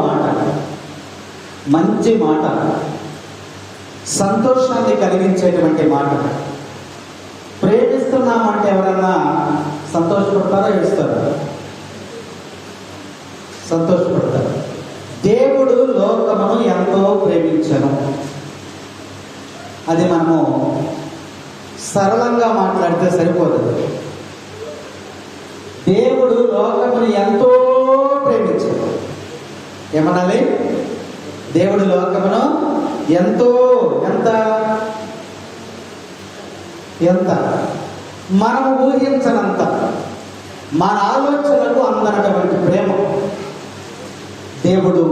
మాట, మంచి మాట, సంతోషాన్ని కలిగించేటువంటి మాట. ప్రేమిస్తున్నామంటే ఎవరన్నా సంతోషపడతారా, ఏడుస్తారా? సంతోషపడతారు. దేవుడు లోకమును ఎంతో ప్రేమించను. అది మనము సరళంగా మాట్లాడితే సరిపోదు. దేవుడు లోకమును ఎంతో ప్రేమించను. ఏమనాలి? దేవుడు లోకమును ఎంతో, ఎంత ఎంత మనం ఊహించనంత, మన ఆలోచనలకు అందనటువంటి ప్రేమ దేవుడు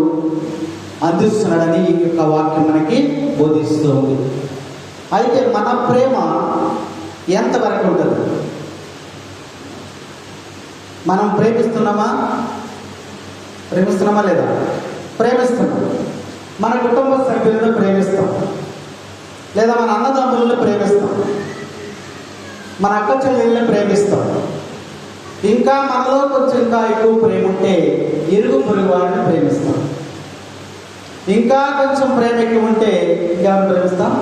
అందిస్తున్నాడని ఈ యొక్క వాక్యం మనకి బోధిస్తూ ఉంది. అయితే మన ప్రేమ ఎంతవరకు ఉంటుంది? మనం ప్రేమిస్తున్నామా లేదా? ప్రేమిస్తున్నాం. మన కుటుంబ సభ్యులను ప్రేమిస్తాం, లేదా మన అన్నదమ్ములను ప్రేమిస్తాం, మన అక్క చెల్లెల్ని ప్రేమిస్తాం. ఇంకా మనలో కొంచెం ఇంకా ఎక్కువ ప్రేమ ఉంటే ఇరుగు పొరుగు వారిని ప్రేమిస్తాం. ఇంకా కొంచెం ప్రేమ ఎక్కువ ఉంటే ఇంకెవరిని ప్రేమిస్తాం?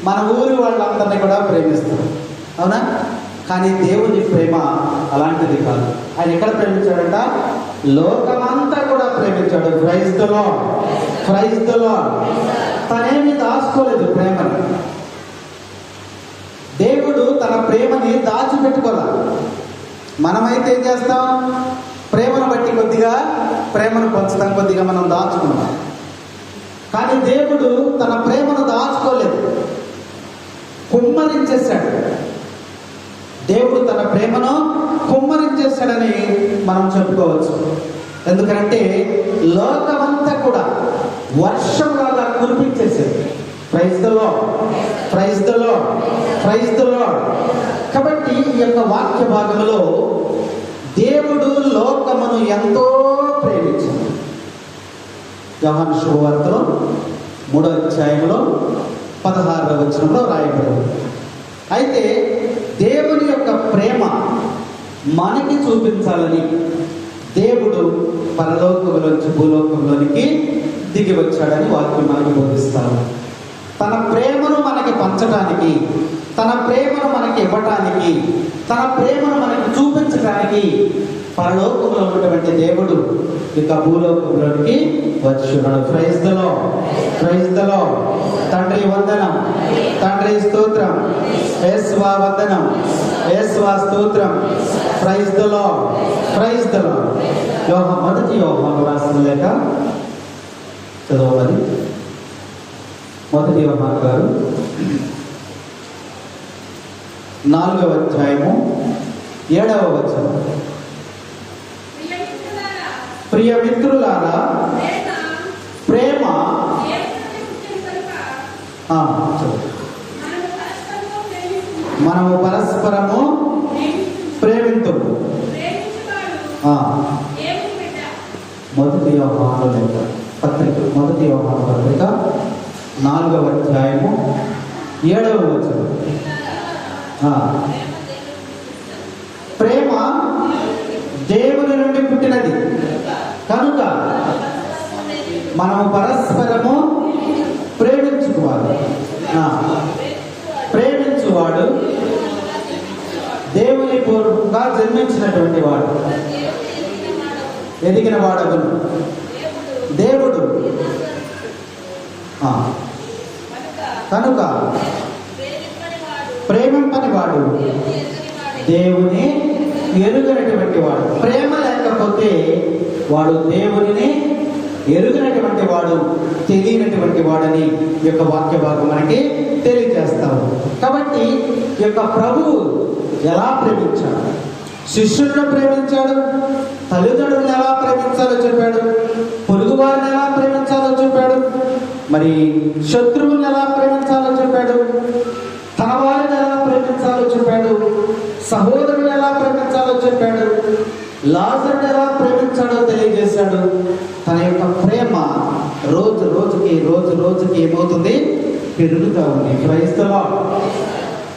మన ఊరి వాళ్ళందరినీ కూడా ప్రేమిస్తాం. అవునా? కానీ దేవుని ప్రేమ అలాంటిది కాదు. ఆయన ఎక్కడ ప్రేమించాడంట? లోకమంతా కూడా ప్రేమించాడు. Praise the lord, praise the lord. తనేమి దాచుకోలేదు ప్రేమని. దేవుడు తన ప్రేమని దాచిపెట్టుకోవాలి. మనమైతే ఏం చేస్తాం? ప్రేమను బట్టి కొద్దిగా ప్రేమను పంచుతాం, కొద్దిగా మనం దాచుకుంటాం. కానీ దేవుడు తన ప్రేమను దాచుకోలేదు, కుమ్మరించేశాడు. దేవుడు తన ప్రేమను కుమ్మరించేశాడని మనం చెప్పుకోవచ్చు. ఎందుకంటే లోకమంతా కూడా వర్షంలాగా కురిపించేశాడు. Praise the lord, praise the lord, praise the lord. కాబట్టి ఈ యొక్క వాక్య భాగంలో దేవుడు లోకమును ఎంతో ప్రేమించాడు. యోహాను శుభవార్తలో 3వ అధ్యాయంలో 16వ వచనంలో రాయబడింది. అయితే దేవుని యొక్క ప్రేమ మనకి చూపించాలని దేవుడు పరలోకంలోంచి భూలోకంలోనికి దిగి వచ్చాడని వాక్యం మనకి బోధిస్తారు. తన ప్రేమను మనకి పంచడానికి, తన ప్రేమను మనకి ఇవ్వటానికి, తన ప్రేమను మనకి చూపించడానికి పరలోకంలో ఉన్నటువంటి దేవుడు ఇక భూలోకంలోనికి వచ్చున్నాడు. Praise the lord, praise the lord. తండ్రి వందనం, తండ్రి స్తోత్రం, యేసువా వందనం, యేసువా స్తోత్రం. Praise the lord, praise the lord. మొదటి యోహాను రాసిన లేఖ చదవమని. మొదటి యోహాను గారు 4వ అధ్యాయము 7వ వచనం. ప్రియ మిత్రులారా, ప్రేమ మనము పరస్పరము ప్రేమింతుము. మొదటి యోహాను లేఖ పత్రిక, మొదటి యోహాను పత్రిక 4వ అధ్యాయము 7వ వచనం. ప్రేమ దేవుని నుండి పుట్టినది కనుక మనము పరస్పరము ప్రేమించుకోవాలి. ప్రేమించువాడు దేవుని పూర్వకంగా జన్మించినటువంటి వాడు, ఎదిగిన వాడవును. దేవుడు కనుక ప్రేమింపని వాడు దేవుని ఎరుగనటువంటి వాడు. ప్రేమ లేకపోతే వాడు దేవుని ఎరుగనటువంటి వాడు, తెలియనటువంటి వాడని ఈ యొక్క వాక్య భాగం మనకి తెలియజేస్తాము. కాబట్టి ఈ యొక్క ప్రభువు ఎలా ప్రేమించాడు? శిష్యులను ప్రేమించాడు, తల్లిదండ్రులను ఎలా ప్రేమించాలో చెప్పాడు, పొరుగు వారిని ఎలా ప్రేమించాలో చెప్పాడు, మరి శత్రువులను ఎలా ప్రేమించాలో చెప్పాడు, తన వారిని ఎలా ప్రేమించాలో చెప్పాడు, సహోదరులను ఎలా ప్రేమించాలో చెప్పాడు, లాజరుని ఎలా ప్రేమించాడో తెలియజేశాడు. తన యొక్క ప్రేమ రోజు రోజుకి ఏమవుతుంది? పెరుగుతూ ఉంది. Praise the Lord.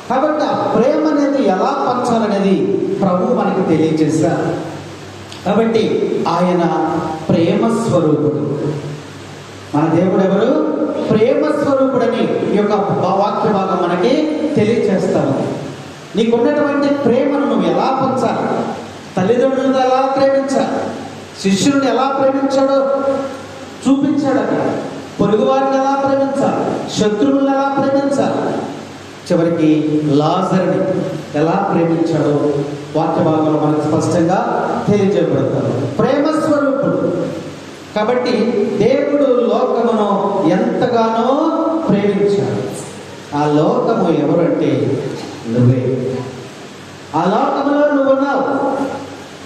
కాబట్టి ఆ ప్రేమ అనేది ఎలా పంచాలనేది ప్రభు మనకి తెలియజేశారు. కాబట్టి ఆయన ప్రేమ స్వరూపుడు. మన దేవుడు ఎవరు? ప్రేమ స్వరూపుడని ఈ యొక్క వాక్య భాగం మనకి తెలియచేస్తాను. నీకున్నటువంటి ప్రేమను నువ్వు ఎలా పంచాలి? తల్లిదండ్రులను ఎలా ప్రేమించాలి? శిష్యులను ఎలా ప్రేమించాడో చూపించాడని. పొరుగువారిని ఎలా ప్రేమించాలి? శత్రువులను ఎలా ప్రేమించాలి? చివరికి లాజరుని ఎలా ప్రేమించాడో వాక్య భాగంలో మనకు స్పష్టంగా తెలియజేయబడతారు. ప్రేమ స్వరూపుడు కాబట్టి దేవుడు లోకమును ఎంతగానో ప్రేమించాడు. ఆ లోకము ఎవరంటే నువ్వే. ఆ లోకములో నువ్వు ఉన్నావు.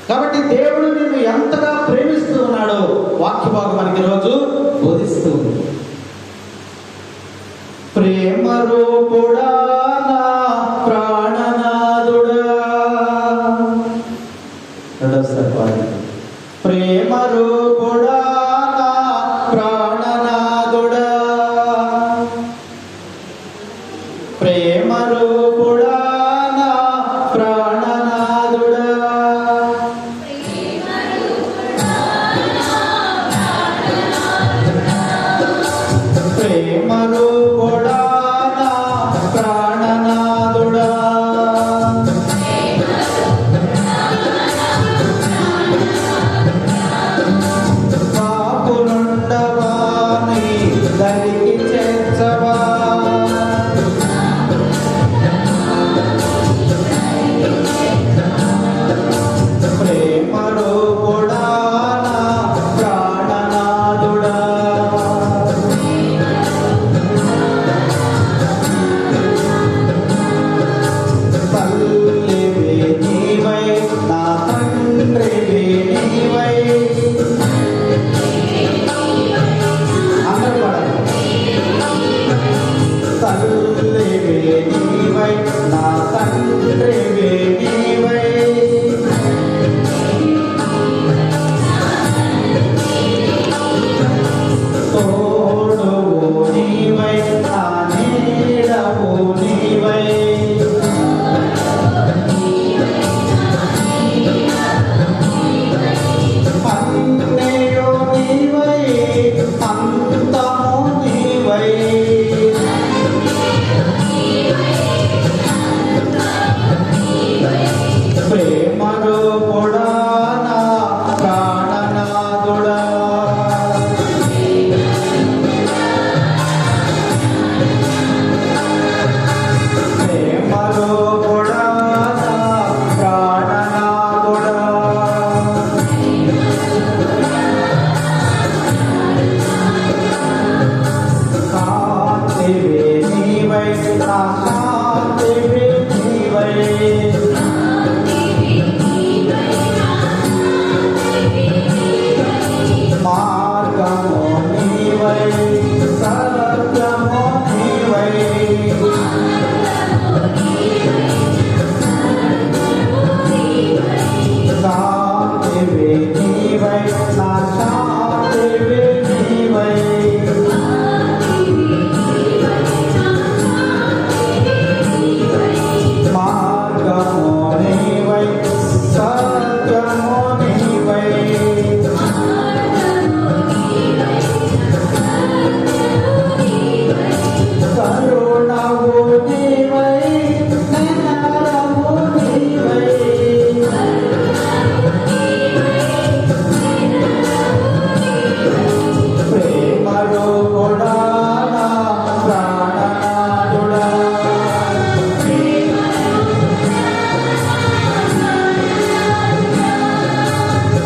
కాబట్టి దేవుడు నిన్ను ఎంతగా ప్రేమిస్తూ ఉన్నాడో వాక్య భాగం మనకి ఈరోజు బోధిస్తూ ఉంది. ప్రేమ రూపుడా నా ప్రాణనాథుడా. రెండోసారి పాడండి. ప్రేమ రూపుడా నా ప్రాణనాథుడా. ప్రేమ రూపుడా నా ప్రాణనాథుడా. ప్రేమ రూపుడా నా ప్రాణనాథుడా. పాపులుండవా నీ దరికి చేర్చవా. ప్రేమ రూపుడా నా ప్రాణనాథుడా. తల్లివే నీవై నా తండ్రివే నీవై. అందరూ పాడండి. తల్లివే నీవై నా తండ్రివే నీవై. తోడువు నీవై నా నీడవు నీవై. అన్నయ్యో నీవై అంతము నీవై. ప్రేమ రూపుడా నా ప్రాణనాథుడా. ప్రేమ రూపుడా నా ప్రాణనాథుడా. కాంతివే నీవై నా కాంతివే నీవై. మార్గము నీవై సత్యము నీవై. కాంతివే నీవై నా శాంతివే నీవై. మార్గము నీవై సత్యము నీవై. కరుణవు నీవై నయనము నీవై. ప్రేమ రూపుడా నా ప్రాణనాథుడా.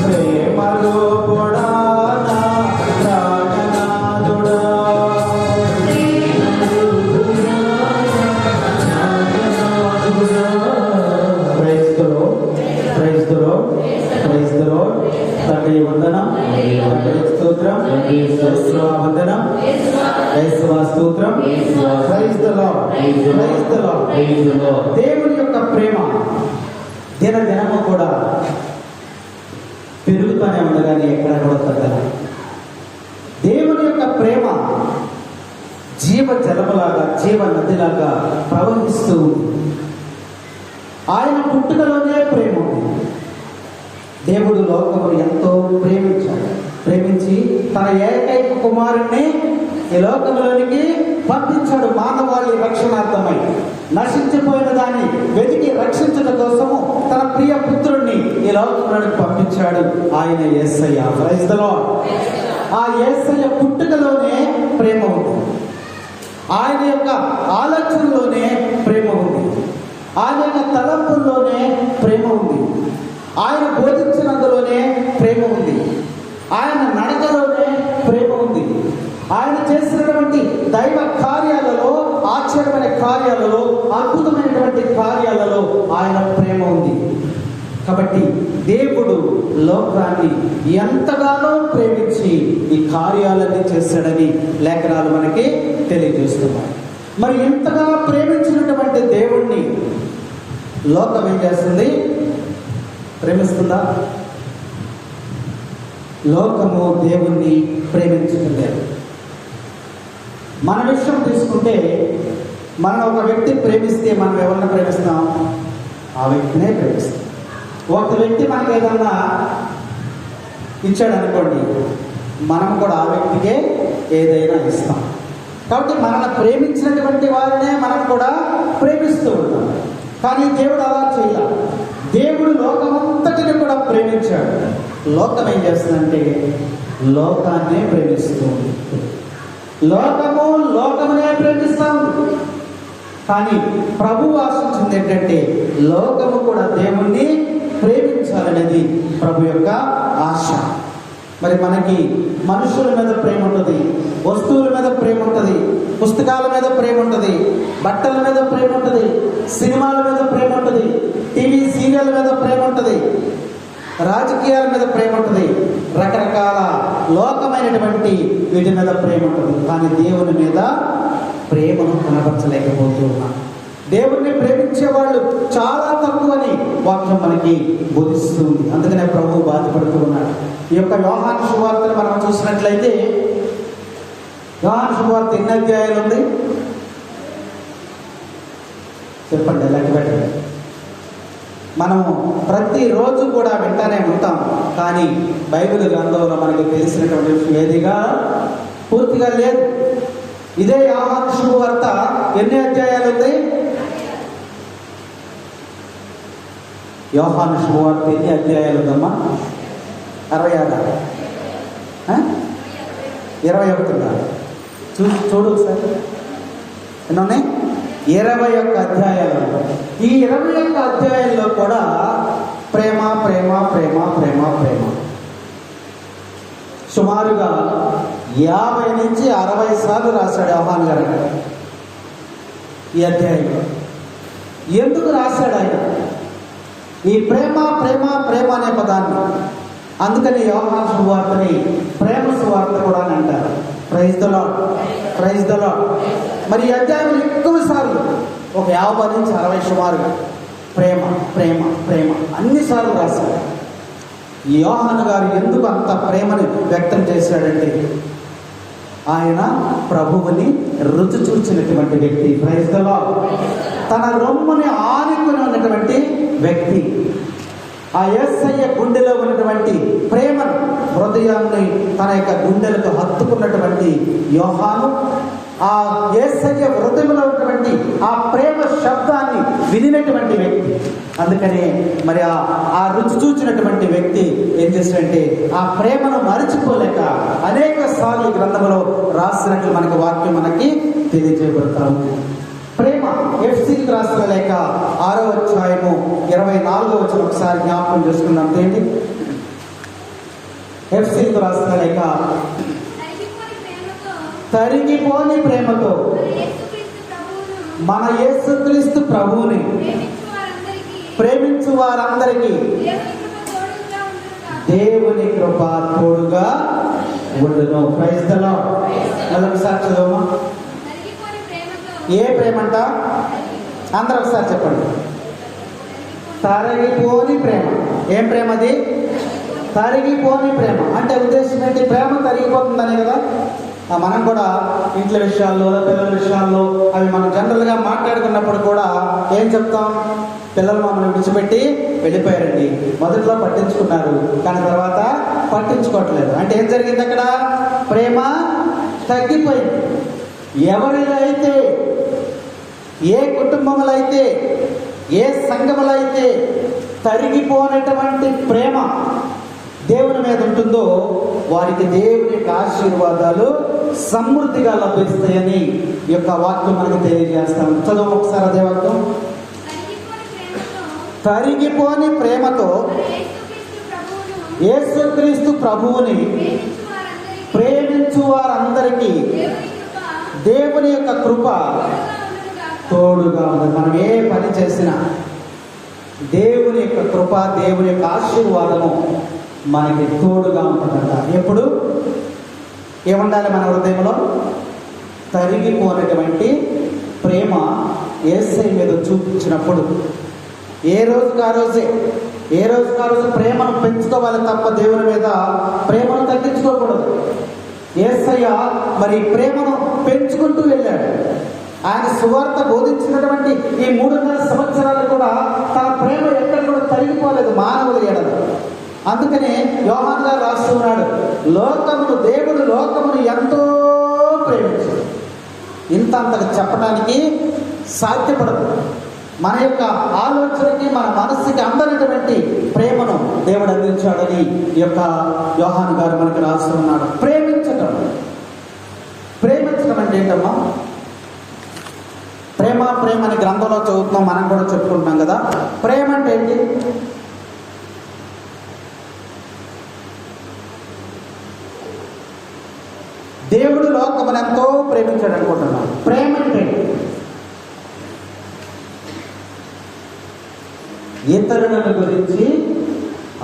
ప్రేమ రూపుడా నా ప్రాణనాథుడా. Praise the lord. Praise the lord. Praise the lord. తండ్రి వందనం. తండ్రి స్తోత్రం. యేసువా వందనం. యేసువా స్తోత్రం. Praise the lord. Praise the lord. దేవుని యొక్క ప్రేమ దినదినము కూడా పెరుగుతూనే ఉంది కానీ ఎక్కడ కూడా తగ్గదు. దేవుని యొక్క ప్రేమ జీవ జలములాగా జీవ నదిలాగా ప్రవహిస్తూ ఉంది. ఆయన పుట్టుకలోనే ప్రేమ ఉంది. దేవుడు లోకమును ఎంతో ప్రేమించాడు. ప్రేమించి తన ఏకైక కుమారుణ్ణి ఈ లోకంలోనికి పంపించాడు. మానవాళి రక్షణార్థమై నశించిపోయిన దాన్ని వెతికి రక్షించడం కోసము తన ప్రియ పుత్రుణ్ణి ఈ లోకంలోనికి పంపించాడు. ఆయన యేసయ్య. Praise the lord. ఆ యేసయ్య పుట్టుకలోనే ప్రేమ ఉంది. ఆయన యొక్క ఆలోచనలోనే ప్రేమ ఉంది. ఆయన యొక్క తలంపుల్లోనే ప్రేమ ఉంది. ఆయన బోధించినందులోనే ప్రేమ ఉంది. ఆయన నడకలోనే ప్రేమ ఉంది. ఆయన చేసినటువంటి దైవ కార్యాలలో, ఆశ్చర్యమైన కార్యాలలో, అద్భుతమైనటువంటి కార్యాలలో ఆయన ప్రేమ ఉంది. కాబట్టి దేవుడు లోకాన్ని ఎంతగానో ప్రేమించి ఈ కార్యాలన్నీ చేశాడని లేఖనాలు మనకి తెలియజేస్తున్నాయి. మరి ఎంతగా ప్రేమించినటువంటి దేవుణ్ణి లోకం ఏం చేస్తుంది? ప్రేమిస్తుందా? లోకము దేవుణ్ణి ప్రేమించడం లేదు. మన విషయం తీసుకుంటే, మనం ఒక వ్యక్తి ప్రేమిస్తే మనం ఎవరిని ప్రేమిస్తాం? ఆ వ్యక్తినే ప్రేమిస్తాం. ఒక వ్యక్తి మనకి ఏదన్నా ఇచ్చాడు అనుకోండి, మనం కూడా ఆ వ్యక్తికే ఏదైనా ఇస్తాం. కాబట్టి మనల్ని ప్రేమించినటువంటి వారినే మనం కూడా ప్రేమిస్తూ ఉంటాం. కానీ దేవుడు అలా చేయాలి. దేవుడు లోకమంతటిని కూడా ప్రేమించాడు. లోకం ఏం చేస్తుందంటే లోకాన్నే ప్రేమిస్తుంది. లోకమునే ప్రేమిస్తాం. కానీ ప్రభువు ఆశించింది ఏంటంటే లోకము కూడా దేవుణ్ణి ప్రేమించాలనేది ప్రభు యొక్క ఆశ. మరి మనకి మనుషుల మీద ప్రేమ ఉంటుంది, వస్తువుల మీద ప్రేమ ఉంటుంది, పుస్తకాల మీద ప్రేమ ఉంటుంది, బట్టల మీద ప్రేమ ఉంటుంది, సినిమాల మీద ప్రేమ ఉంటుంది, టీవీ సీరియల్ మీద ప్రేమ ఉంటుంది, రాజకీయాల మీద ప్రేమ ఉంటుంది, రకరకాల లోకమైనటువంటి వీటి మీద ప్రేమ ఉంటుంది. కానీ దేవుని మీద ప్రేమను కనపరచలేకపోతూ ఉన్నాం. దేవుణ్ణి ప్రేమించే వాళ్ళు చాలా తక్కువని వాక్యం మనకి బోధిస్తుంది. అందుకనే ప్రభువు బాధపడుతూ ఉన్నాడు. ఈ యొక్క యోహాను సువార్తను మనం చూసినట్లయితే, యోహాను సువార్త ఎన్ని అధ్యాయాలు ఉంది చెప్పండి, లెక్క పెట్టండి. మనము ప్రతిరోజు కూడా వింటానే ఉంటాం. కానీ బైబిల్ గ్రంథంలో మనకి తెలిసినటువంటి విషయం ఏదిగా పూర్తిగా లేదు. ఇదే యోహాను సువార్త ఎన్ని అధ్యాయాలు ఉంది? యోహాను సువార్త ఎన్ని అధ్యాయాలు ఉందమ్మా? 66, 21 చూడు ఒకసారి. ఎన్ని ఉన్నాయి? 21 అధ్యాయాలు. ఈ 21 అధ్యాయాల్లో కూడా ప్రేమ ప్రేమ ప్రేమ ప్రేమ ప్రేమ. సుమారుగా 50 నుంచి 60 సార్లు రాశాడు యోహాను గారు ఈ అధ్యాయంలో. ఎందుకు రాశాడు ఆయన ఈ ప్రేమ ప్రేమ ప్రేమ అనే పదాన్ని? అందుకని యోహాను సువార్తని ప్రేమ సువార్త కూడా అని అంటారు. Praise the lord, praise the Lord. మరి ఈ అధ్యాయంలో ఎక్కువ సార్లు ఒక 50 నుంచి 60 సుమారుగా ప్రేమ ప్రేమ ప్రేమ అన్నిసార్లు రాశారు. యోహాను గారు ఎందుకు అంత ప్రేమని వ్యక్తం చేశాడంటే ఆయన ప్రభువుని రుచి చూచినటువంటి వ్యక్తి. Praise the Lord. తన రొమ్ముని ఆనుకుని ఉన్నటువంటి వ్యక్తి. ఆ యేసయ్య గుండెలో ఉన్నటువంటి ప్రేమను, హృదయాన్ని తన యొక్క గుండెలకు హత్తుకున్నటువంటి యోహాను ఆ యేసయ్య హృదయంలో ఉన్నటువంటి ఆ ప్రేమ శబ్దాన్ని వినినటువంటి వ్యక్తి. అందుకని మరి ఆ రుచి చూచినటువంటి వ్యక్తి ఏం చేశాడంటే ఆ ప్రేమను మరచిపోలేక అనేక సార్లు గ్రంథంలో రాసినట్లు మనకి వాక్యం మనకి తెలియజేయబడతాము. ప్రేమ ఎఫ్సీకి రాసిన లేఖ 6వ అధ్యాయము 24వ వచనం ఒకసారి జ్ఞాపకం చేసుకుందాం. ఏంటి? ఎఫ్సీకి రాసిన లేఖ తరిగిపోని ప్రేమతో మన యేసుక్రీస్తు ప్రభువుని ప్రేమించు వారందరికీ దేవుని కృప తోడుగా ఉండును. Praise the Lord. ఒకసారి చదవమా. ఏ ప్రేమ అంట? అందరూ ఒకసారి చెప్పండి. తరిగిపోని ప్రేమ. ఏం ప్రేమ అది? తరిగిపోని ప్రేమ. అంటే ఉద్దేశం ఏంటి? ప్రేమ తరిగిపోతుందనే కదా. మనం కూడా ఇంట్లో విషయాల్లో, పిల్లల విషయాల్లో అవి మనం జనరల్గా మాట్లాడుకున్నప్పుడు కూడా ఏం చెప్తాం? పిల్లలు మమ్మల్ని విడిచిపెట్టి వెళ్ళిపోయారండి. మొదట్లో పట్టించుకున్నారు, కానీ తర్వాత పట్టించుకోవట్లేదు. అంటే ఏం జరిగింది అక్కడ? ప్రేమ తగ్గిపోయింది. ఎవరిలో అయితే, ఏ కుటుంబంలో అయితే, ఏ సంఘములో అయితే తరిగిపోయినటువంటి ప్రేమ దేవుని మీద ఉంటుందో వారికి దేవుని యొక్క ఆశీర్వాదాలు సమృద్ధిగా లభిస్తాయని ఈ యొక్క వాక్యం మనకు తెలియజేస్తాం. చదువు ఒకసారి అదే వాక్యం. తరిగిపోని ప్రేమతో యేసుక్రీస్తు ప్రభువుని ప్రేమించు వారందరికీ దేవుని యొక్క కృప తోడుగా ఉంది. మనం ఏ పని చేసినా దేవుని యొక్క కృప, దేవుని యొక్క ఆశీర్వాదము మనకి తోడుగా ఉంటుందంట. ఎప్పుడు ఏముండాలి మన హృదయంలో? తరిగిపోయినటువంటి ప్రేమ యేసయ్య మీద చూపించినప్పుడు ఏ రోజుకు ఆ రోజు ప్రేమను పెంచుకోవాలి తప్ప దేవుని మీద ప్రేమను తగ్గించుకోకూడదు. యేసయ్య మరి ప్రేమను పెంచుకుంటూ వెళ్ళాడు. ఆయన సువార్త బోధించినటువంటి ఈ 3.5 సంవత్సరాలు కూడా తన ప్రేమ ఎక్కడ కూడా తరిగిపోలేదు మానవుల ఎడల. అందుకనే యోహాను గారు రాస్తున్నాడు, దేవుడు లోకమును ఎంతో ప్రేమించాడు. అంతగా చెప్పడానికి సాధ్యపడదు. మన యొక్క ఆలోచనకి, మన మనస్సుకి అందనటువంటి ప్రేమను దేవుడు అందించాడని ఈ యొక్క యోహాను గారు మనకు రాస్తున్నాడు. ప్రేమించడం అంటే ఏంటమ్మా? ప్రేమ అని గ్రంథంలో చదువుతున్నాం, మనం కూడా చెప్పుకుంటున్నాం కదా. ప్రేమ అంటే ఏంటి? దేవుడు లోకమును ఎంతో ప్రేమించాడు అనుకుంటున్నాం. ప్రేమ అంటే ఇతరుల గురించి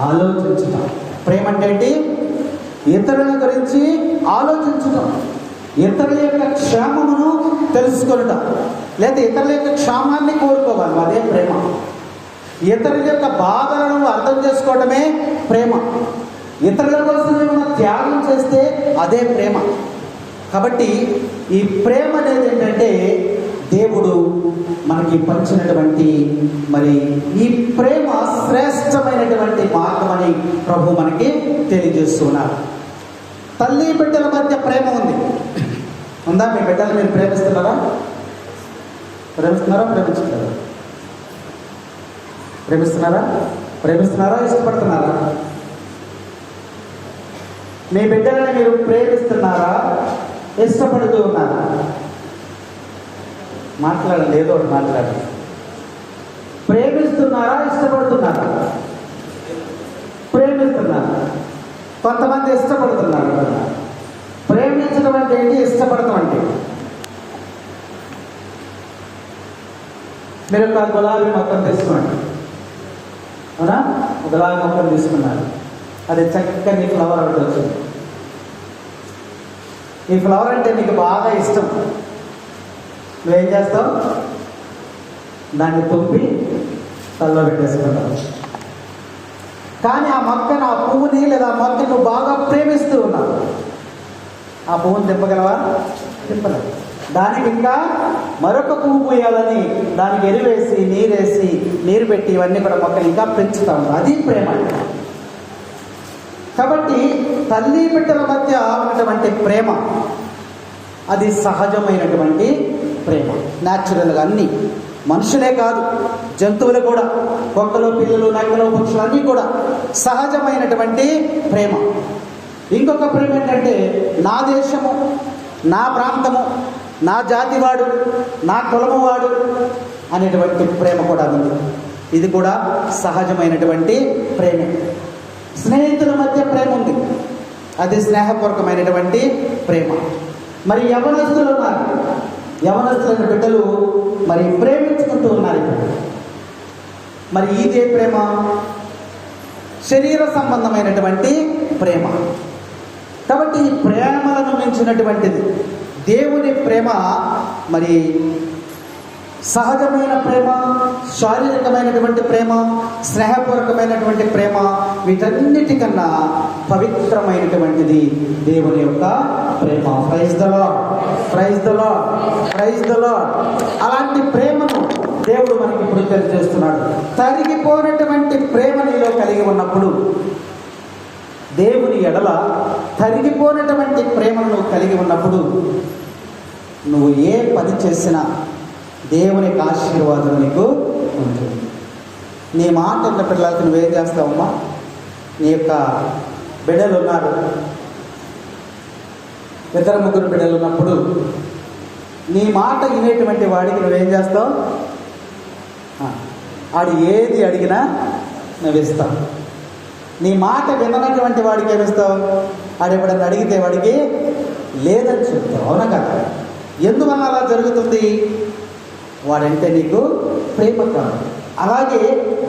ఆలోచించటం. ప్రేమ అంటే ఏంటి? ఇతరుల గురించి ఆలోచించటం, ఇతరుల యొక్క క్షేమమును తెలుసుకొనటం, లేదా ఇతరుల యొక్క క్షేమాన్ని కోరుకోవాలి, అదే ప్రేమ. ఇతరుల యొక్క బాధలను అర్థం చేసుకోవడమే ప్రేమ. ఇతరుల కోసం ఏమైనా త్యాగం చేస్తే అదే ప్రేమ. కాబట్టి ఈ ప్రేమ అనేది ఏంటంటే దేవుడు మనకి పంచినటువంటి మరి ఈ ప్రేమ శ్రేష్టమైనటువంటి మార్గం అని ప్రభు మనకి తెలియజేస్తున్నారు. తల్లి బిడ్డల మధ్య ప్రేమ ఉందా? మీ బిడ్డలు మీరు ప్రేమిస్తున్నారా? ప్రేమిస్తున్నారా? ఇష్టపడుతున్నారా? మీ బిడ్డలను మీరు ప్రేమిస్తున్నారా? ఇష్టపడుతూ ఉన్నారా? మాట్లాడండి, ఏదో ఒకటి మాట్లాడండి. ప్రేమిస్తున్నారా? ఇష్టపడుతున్నారా? ప్రేమిస్తున్నారా? కొంతమంది ఇష్టపడుతున్నారు. ప్రేమించడం అంటే ఏంటి? ఇష్టపడటం అంటే మీరు ఒక గులాబీ మొక్కను తీసుకోండి, అవునా? గులాబీ మొక్కను తీసుకున్నారు, అది చక్కని ఫ్లవర్ ఒకటి వచ్చింది. ఈ ఫ్లవర్ అంటే నీకు బాగా ఇష్టం. నువ్వేం చేస్తావు? దాన్ని తుంపి తల్లో పెట్టేసుకుంటావు. కానీ ఆ మొక్కను, ఆ పువ్వుని లేదా ఆ మొక్కను నువ్వు బాగా ప్రేమిస్తూ ఉన్నావు. ఆ పువ్వుని తిప్పగలవా? తిప్పలేవు. దానికి ఇంకా మరొక పువ్వు పూయాలని దానికి ఎరువేసి, నీరు పెట్టి ఇవన్నీ కూడా మొక్కలు ఇంకా పెంచుతా ఉంటావు. అది ప్రేమ. కాబట్టి తల్లి బిడ్డల మధ్య ఉన్నటువంటి ప్రేమ అది సహజమైనటువంటి ప్రేమ. న్యాచురల్గా అన్ని మనుషులే కాదు, జంతువులు కూడా, కుక్కలు, పిల్లలు, నక్కలు, పక్షులు అన్నీ కూడా సహజమైనటువంటి ప్రేమ. ఇంకొక ప్రేమ ఏంటంటే నా దేశము, నా ప్రాంతము, నా జాతివాడు, నా కులము వాడు అనేటువంటి ప్రేమ కూడా ఉంది. ఇది కూడా సహజమైనటువంటి ప్రేమ. స్నేహితుల మధ్య ప్రేమ ఉంది, అది స్నేహపూర్వకమైనటువంటి ప్రేమ. మరి యవనస్తులు ఉన్నారు, యవనస్తులైన బిడ్డలు మరి ప్రేమించుకుంటూ ఉన్నారు. మరి ఇదే ప్రేమ శరీర సంబంధమైనటువంటి ప్రేమ. కాబట్టి ఈ ప్రేమలను మించినటువంటిది దేవుని ప్రేమ. మరి సహజమైన ప్రేమ, శారీరకమైనటువంటి ప్రేమ, స్నేహపూర్వకమైనటువంటి ప్రేమ, వీటన్నిటికన్నా పవిత్రమైనటువంటిది దేవుని యొక్క ప్రేమ. Praise the lord, praise the lord, praise the lord. అలాంటి ప్రేమను దేవుడు మనకి ఇప్పుడు తెలియజేస్తున్నాడు. తరిగిపోయినటువంటి ప్రేమ నీలో కలిగి ఉన్నప్పుడు, దేవుని ఎడల తరిగిపోయినటువంటి ప్రేమను నువ్వు కలిగి ఉన్నప్పుడు, నువ్వు ఏ పని చేసినా దేవునికి ఆశీర్వాదం నీకు ఉంటుంది. నీ మాట ఉన్న పిల్లలకి నువ్వేం చేస్తావమ్మా? నీ యొక్క బిడ్డలు ఉన్నారు, 2-3 బిడ్డలు ఉన్నప్పుడు నీ మాట వినేటువంటి వాడికి నువ్వేం చేస్తావు? వాడు ఏది అడిగినా నువ్వు ఇస్తావు. నీ మాట విననటువంటి వాడికి ఏమిస్తావు? వాడు ఎప్పుడన్నా అడిగితే వాడికి లేదని చెప్తావు. అవునా కదా? ఎందువల్ల అలా జరుగుతుంది? వాడంటే నీకు ప్రేమ కాదు. అలాగే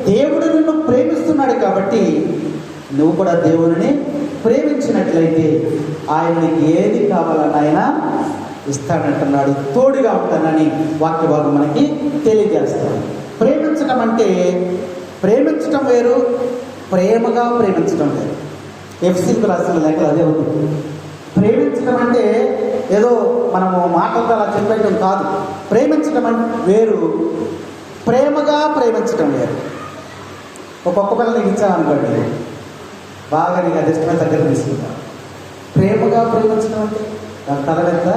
దేవుడు నిన్ను ప్రేమిస్తున్నాడు కాబట్టి నువ్వు కూడా దేవుడిని ప్రేమించినట్లయితే ఆయన నీకు ఏది కావాలని ఆయన ఇస్తాడంటున్నాడు. తోడుగా ఉంటానని వాక్య భాగం మనకి తెలియజేస్తాడు. ప్రేమించడం అంటే, ప్రేమించడం వేరు, ప్రేమగా ప్రేమించడం వేరు. ఎఫ్సీకి రాసిన లేఖలు అదే ఉంది. ప్రేమించడం అంటే ఏదో మనము మాటలతో అలా చెప్పేయడం కాదు. ప్రేమించడం అంటే వేరు, ప్రేమగా ప్రేమించడం వేరు. ఒక్కొక్క పిల్లలు నీకు ఇచ్చామనుకోండి, బాగా నీకు అది ఇష్టమైన దగ్గర తీసుకుంటాం. ప్రేమగా ప్రేమించడం అంటే దాని తల వెంట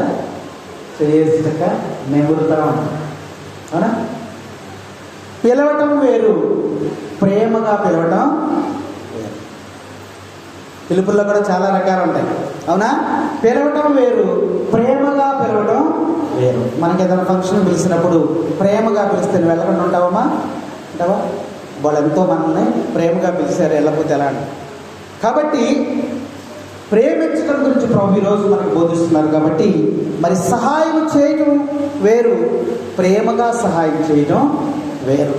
చేసేక నెగురుతా ఉంటాం. అవునా? పిలవటం వేరు, ప్రేమగా పిలవటం వేరు. పిలుపుల్లో కూడా చాలా రకాలు ఉంటాయి. అవునా? పిలవటం వేరు, ప్రేమగా పిలవటం వేరు. మనకి ఏదైనా ఫంక్షన్ పిలిచినప్పుడు ప్రేమగా పిలిస్తే నువ్వు వెళ్ళకుండా ఉంటావమ్మా? ఉంటావా? వాళ్ళు ఎంతో మనల్ని ప్రేమగా పిలిచారు, వెళ్ళకపోతే ఎలా అని. కాబట్టి ప్రేమించడం గురించి ప్రభు ఈరోజు మనకు బోధిస్తున్నారు. కాబట్టి మరి సహాయం చేయడం వేరు, ప్రేమగా సహాయం చేయడం వేరు.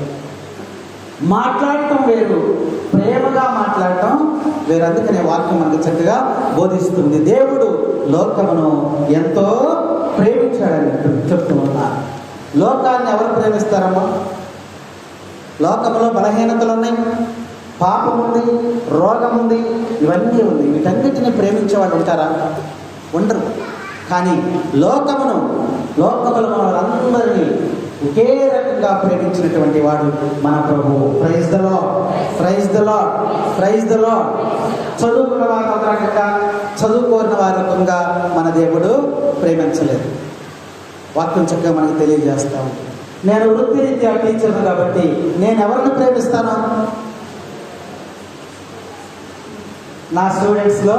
మాట్లాడటం వేరు, ప్రేమగా మాట్లాడటం వేరు. అందుకనే వాక్యం మనకు చక్కగా బోధిస్తుంది. దేవుడు లోకమును ఎంతో ప్రేమించాడని చెప్తూ ఉన్నారు. లోకాన్ని ఎవరు ప్రేమిస్తారమ్మా? లోకంలో బలహీనతలు ఉన్నాయి, పాపం ఉంది, రోగం ఉంది, ఇవన్నీ ఉంది. వీటన్నిటిని ప్రేమించే వాళ్ళు ఉంటారా? ఉండరు. కానీ లోకములో వాళ్ళందరినీ ఒకే రకంగా ప్రేమించినటువంటి వాడు మన ప్రభువు. Praise the lord, praise the lord, praise the Lord. చదువుకున్న వారు ఒక రకంగా, చదువుకోని వారి రకంగా మన దేవుడు ప్రేమించలేదు. వాక్యం చక్కగా మనకు తెలియజేస్తా ఉంది. నేను వృత్తిరీత్యా టీచర్ను కాబట్టి నేను ఎవరిని ప్రేమిస్తాను? నా స్టూడెంట్స్లో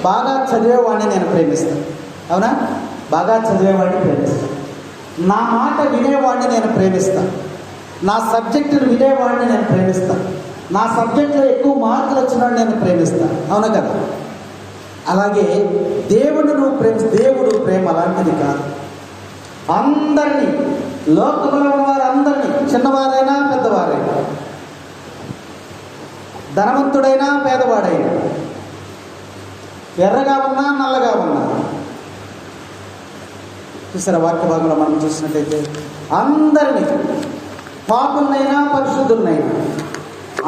బాగా చదివేవాడిని నేను ప్రేమిస్తాను. అవునా? బాగా చదివేవాడిని ప్రేమిస్తాను. నా మాట వినేవాడిని నేను ప్రేమిస్తాను. నా సబ్జెక్టును వినేవాడిని నేను ప్రేమిస్తాను. నా సబ్జెక్టులో ఎక్కువ మార్కులు వచ్చినాడు నేను ప్రేమిస్తాను. అవునా కదా? అలాగే దేవుడు నువ్వు దేవుడు ప్రేమ అలాంటిది కాదు. అందరినీ, లోకంలో ఉన్న వారందరినీ, చిన్నవారైనా పెద్దవారైనా, ధనవంతుడైనా పేదవాడైనా, ఎర్రగా ఉన్నా నల్లగా ఉన్నా, చూసారా వాక్య భాగంలో మనం చూసినట్టయితే అందరినీ, పాపులనైనా పరిశుద్ధులనైనా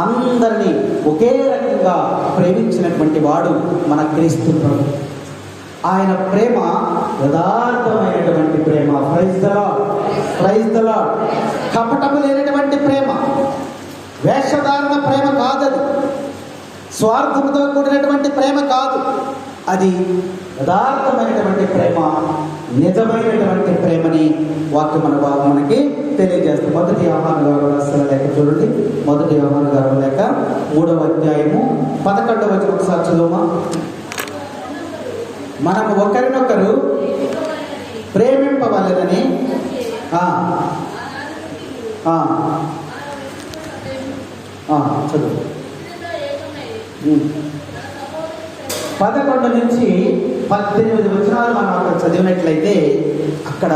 అందరినీ ఒకే రకంగా ప్రేమించినటువంటి వాడు మన క్రీస్తు ప్రభు. ఆయన ప్రేమ యథార్థమైనటువంటి ప్రేమ. Praise the lord, praise the lord. కపటము లేనటువంటి ప్రేమ, వేషధారణ ప్రేమ కాదది. స్వార్థంతో కూడినటువంటి ప్రేమ కాదు. అది యథార్థమైనటువంటి ప్రేమ, నిజమైనటువంటి ప్రేమని వాక్యం మనకి తెలియజేస్తుంది. 1 యోహాను గారు రాసిన లేఖ చూడండి. 1 యోహాను గారు లేఖ 3వ అధ్యాయము 11వ వచనం ఒకసారి చదువుమా. మనము ఒకరినొకరు ప్రేమింపవలెనని చదువు. 11 నుంచి 18 వచనాలు మనం అక్కడ చదివినట్లయితే అక్కడ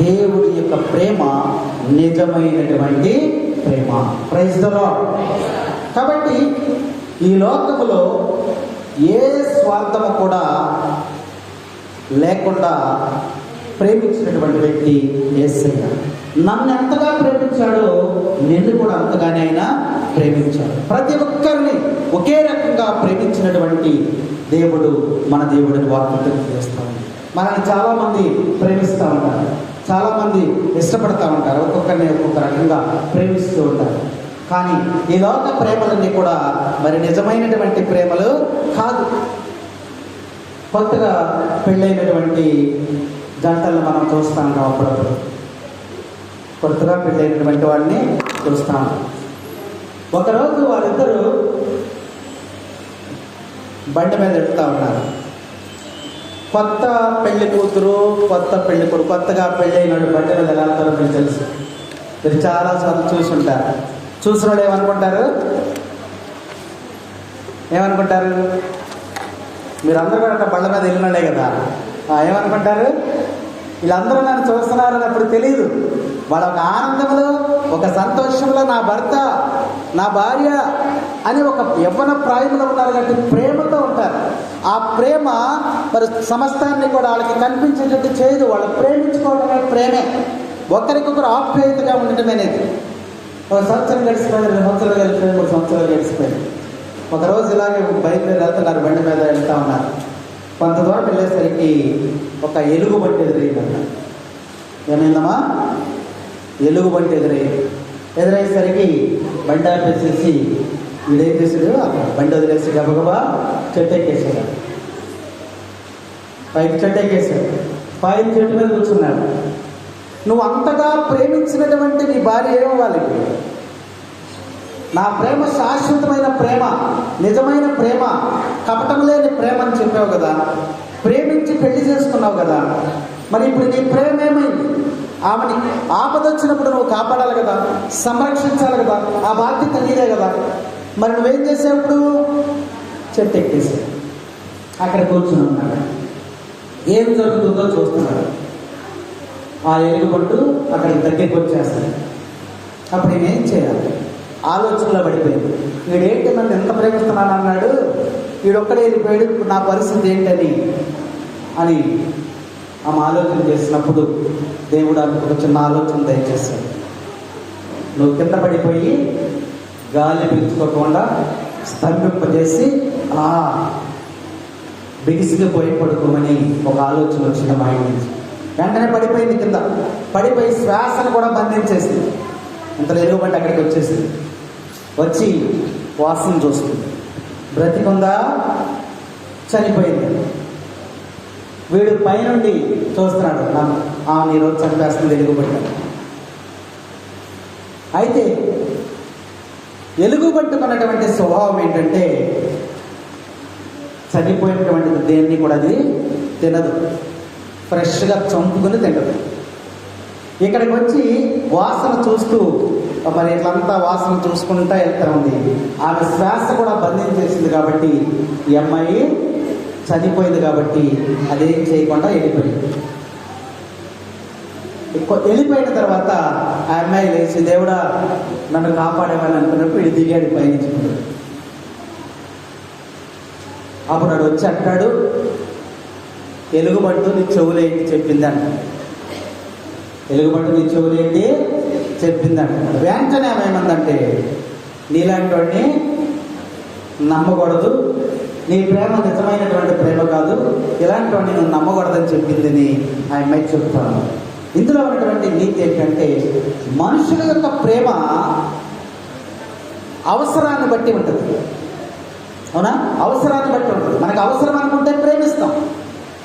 దేవుడి యొక్క ప్రేమ నిజమైనటువంటి ప్రేమ. Praise the lord. కాబట్టి ఈ లోకములో ఏ స్వార్థము కూడా లేకుండా ప్రేమించినటువంటి వ్యక్తి యేసయ్య. నన్ను ఎంతగా ప్రేమించాడో నిన్ను కూడా అంతగానే ఆయన ప్రేమించాడు. ప్రతి ఒక్కరిని ఒకే రకంగా ప్రేమించినటువంటి దేవుడు మన దేవుడిని వాక్యం తెలియజేస్తాము. మనల్ని చాలామంది ప్రేమిస్తూ ఉంటారు, చాలామంది ఇష్టపడతా ఉంటారు, ఒక్కొక్కరిని ఒక్కొక్క రకంగా ప్రేమిస్తూ ఉంటారు. కానీ ఈ లోక ప్రేమలన్నీ కూడా మరి నిజమైనటువంటి ప్రేమలు కాదు. కొత్తగా పెళ్ళైనటువంటి జంటలను మనం చూస్తూ ఉంటాం, అప్పుడప్పుడు కొత్తగా పెళ్ళైనటువంటి వాడిని చూస్తాం. ఒకరోజు వాళ్ళిద్దరూ బండి మీద వెళ్తూ ఉన్నారు. కొత్త పెళ్లి కూతురు, కొత్త పెళ్లి కొడుకు, కొత్తగా పెళ్ళైనడు బండి మీద ఎలా వెళ్తారో మీకు తెలుసు. మీరు చాలాసార్లు చూసి ఉంటారు. చూసిన వాళ్ళు ఏమనుకుంటారు? మీరందరూ కూడా బళ్ళ మీద వెళ్ళినాడే కదా, ఏమనుకుంటారు? వీళ్ళందరూ నన్ను చూస్తున్నారని అప్పుడు తెలియదు. వాళ్ళ ఒక ఆనందంలో, ఒక సంతోషంలో నా భర్త, నా భార్య అని ఒక యవ్వన ప్రాయంలో ఉన్నారు కాబట్టి ప్రేమతో ఉంటారు. ఆ ప్రేమ మరి సమస్తాన్ని కూడా వాళ్ళకి కనిపించేటట్టు చేయదు. వాళ్ళు ప్రేమించుకోవడమే ప్రేమే. ఒకరికొకరు ఆప్యాయతగా ఉండటం అనేది. ఒక సంవత్సరం గడిచిపోయింది, 2 సంవత్సరాలు గడిచిపోయింది, 3 సంవత్సరాలు గడిచిపోయింది. ఒకరోజు ఇలాగే బయలుదేరి వెళ్తున్నారు, బండి మీద వెళ్తూ ఉన్నారు. కొంత దూరం వెళ్ళేసరికి ఒక ఎలుగుబంటి ఎదురైందన్న. ఏమైందమ్మా? ఎలుగుబంటి ఎదురయ్యేసరికి బండి ఆపేసేసి వీడేం చేశాడు, బండి వదిలేసి గబగబా చెట్టు ఎక్కేసాడు. పైకి చెట్టు ఎక్కేసాడు. పైన చెట్టు మీద కూర్చున్నాడు. నువ్వు అంతగా ప్రేమించినటువంటి నీ భార్య ఏమవ్వాలి? నా ప్రేమ శాశ్వతమైన ప్రేమ, నిజమైన ప్రేమ, కపటం లేని ప్రేమ అని చెప్పావు కదా, ప్రేమించి పెళ్లి చేసుకున్నావు కదా, మరి ఇప్పుడు నీ ప్రేమ ఏమైంది? ఆమెని ఆపదొచ్చినప్పుడు నువ్వు కాపాడాలి కదా, సంరక్షించాలి కదా, ఆ బాధ్యత నీదే కదా. మరి నువ్వేం చేసావు? ఇప్పుడు చెట్టు ఎక్కేసావు, అక్కడ కూర్చుని ఉన్నాడు. ఏం జరుగుతుందో చూస్తున్నాడు. ఆ ఎలుగుబంటు అక్కడికి దగ్గరికి వచ్చేస్తాడు. అప్పుడు నేనేం చేయాలి? ఆలోచనలో పడిపోయింది. వీడేంటి నన్ను ఎంత ప్రేమిస్తున్నాను అన్నాడు, వీడొక్కడే వెళ్ళిపోయాడు, ఇప్పుడు నా పరిస్థితి ఏంటని అని ఆమె ఆలోచన చేసినప్పుడు దేవుడు ఆమెకు ఒక చిన్న ఆలోచన దయచేశాడు. నువ్వు కింద పడిపోయి గాలి పీల్చుకోకుండా స్తంభింపజేసి అలా బిగిసిపోయి పడుకోమని ఒక ఆలోచన వచ్చింది మా ఇంటి నుంచి. వెంటనే పడిపోయింది, కింద పడిపోయి శ్వాసను కూడా బంధించేసింది. ఇంతలో ఎలుగుబంటి అక్కడికి వచ్చేసింది. వచ్చి వాసన చూస్తుంది. బ్రతికుందా, చనిపోయింది. వీడు పైనుండి చూస్తున్నాడు, ఆమె ఈరోజు చంపేస్తుంది ఎలుగుబంటి. అయితే ఎలుగుబంటుకున్నటువంటి స్వభావం ఏంటంటే చనిపోయినటువంటిది దేన్ని కూడా అది తినదు, ఫ్రెష్గా చంపుకుని తినదు. ఇక్కడికి వచ్చి వాసన చూస్తూ మరి ఇట్లంతా వాసన చూసుకుంటా వెళ్తా ఉంది. ఆమె శ్వాస కూడా బంధించేసింది కాబట్టి ఈ అమ్మాయి చనిపోయింది కాబట్టి అదేం చేయకుండా వెళ్ళిపోయింది. వెళ్ళిపోయిన తర్వాత ఆ అమ్మాయి లేచి దేవుడా నన్ను కాపాడేవాని అనుకున్నప్పుడు ఇది దిగాడు పయనించుకుంటాడు. అప్పుడు వాడు వచ్చి అంటాడు, ఎలుగుబంటు నీ చెవులేంటి చెప్పింది అంటాడు. ఎలుగుబంటు నీ చెవులేంటి చెప్పింది అంటాడు. వెంటనే ఆమె ఏమందంటే, నీలాంటి వాడిని నమ్మకూడదు, నీ ప్రేమ నిజమైనటువంటి ప్రేమ కాదు, ఇలాంటి వాడిని నువ్వు నమ్మకూడదని చెప్పిందని ఆ అమ్మాయి చెప్తాను. ఇందులో ఉన్నటువంటి నీతి ఏంటంటే మనుషుల యొక్క ప్రేమ అవసరాన్ని బట్టి ఉంటుంది. అవునా? అవసరాన్ని బట్టి ఉంటుంది. మనకు అవసరం అనుకుంటే ప్రేమిస్తాం,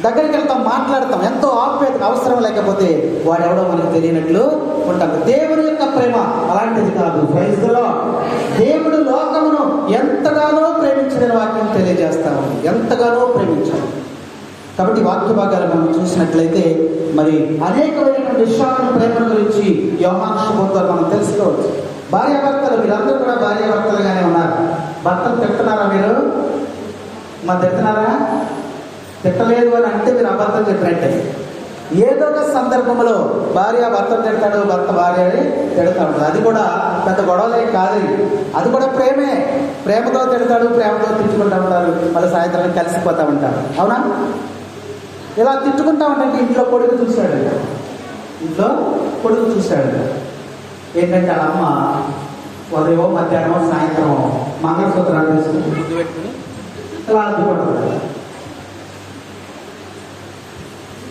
దగ్గరికి వెళ్తాం, మాట్లాడతాం, ఎంతో ఆప్యాయత. అవసరం లేకపోతే వాడెవడో మనకు తెలియనట్లు ఉంటాం. దేవుని యొక్క ప్రేమ అలాంటిది కాదు. క్రైస్తవులో దేవుడు లోకమును ఎంతగానో ప్రేమించడని వాక్యం తెలియజేస్తాము. ఎంతగానో ప్రేమించాడు. కాబట్టి వాక్య భాగాలు మనం చూసినట్లయితే మరి అనేకమైనటువంటి విషయాలను ప్రేమ గురించి యోహాను శుభోద్వారం మనం తెలుసుకోవచ్చు. భార్యాభర్తలు మీరందరూ కూడా భార్యాభర్తలుగానే ఉన్నారు. భర్తలు తిడుతున్నారా? మీరు మా తిడుతున్నారా? తిట్టలేదు అని అంటే మీరు అబద్ధం చెప్పినట్టే. ఏదో ఒక సందర్భంలో భార్య భర్తను తిడతాడు, భర్త భార్యని తిడతా ఉంటాడు. అది కూడా పెద్ద గొడవలే కాదు, అది కూడా ప్రేమే. ప్రేమతో తిడతాడు, ప్రేమతో తిట్టుకుంటూ ఉంటారు, మళ్ళీ సాయంత్రం కలిసిపోతూ ఉంటారు. అవునా? ఇలా తిట్టుకుంటా ఉంటే ఇంట్లో కొడుకు చూశాడు. ఇంట్లో కొడుకు చూశాడు ఏంటంటే వాళ్ళ అమ్మ ఉదయం, మధ్యాహ్నం, సాయంత్రం మంగళసూత్రాలు తీసుకుని ముద్దు పెట్టుకుని ఇలా అద్దుకుంటాడు.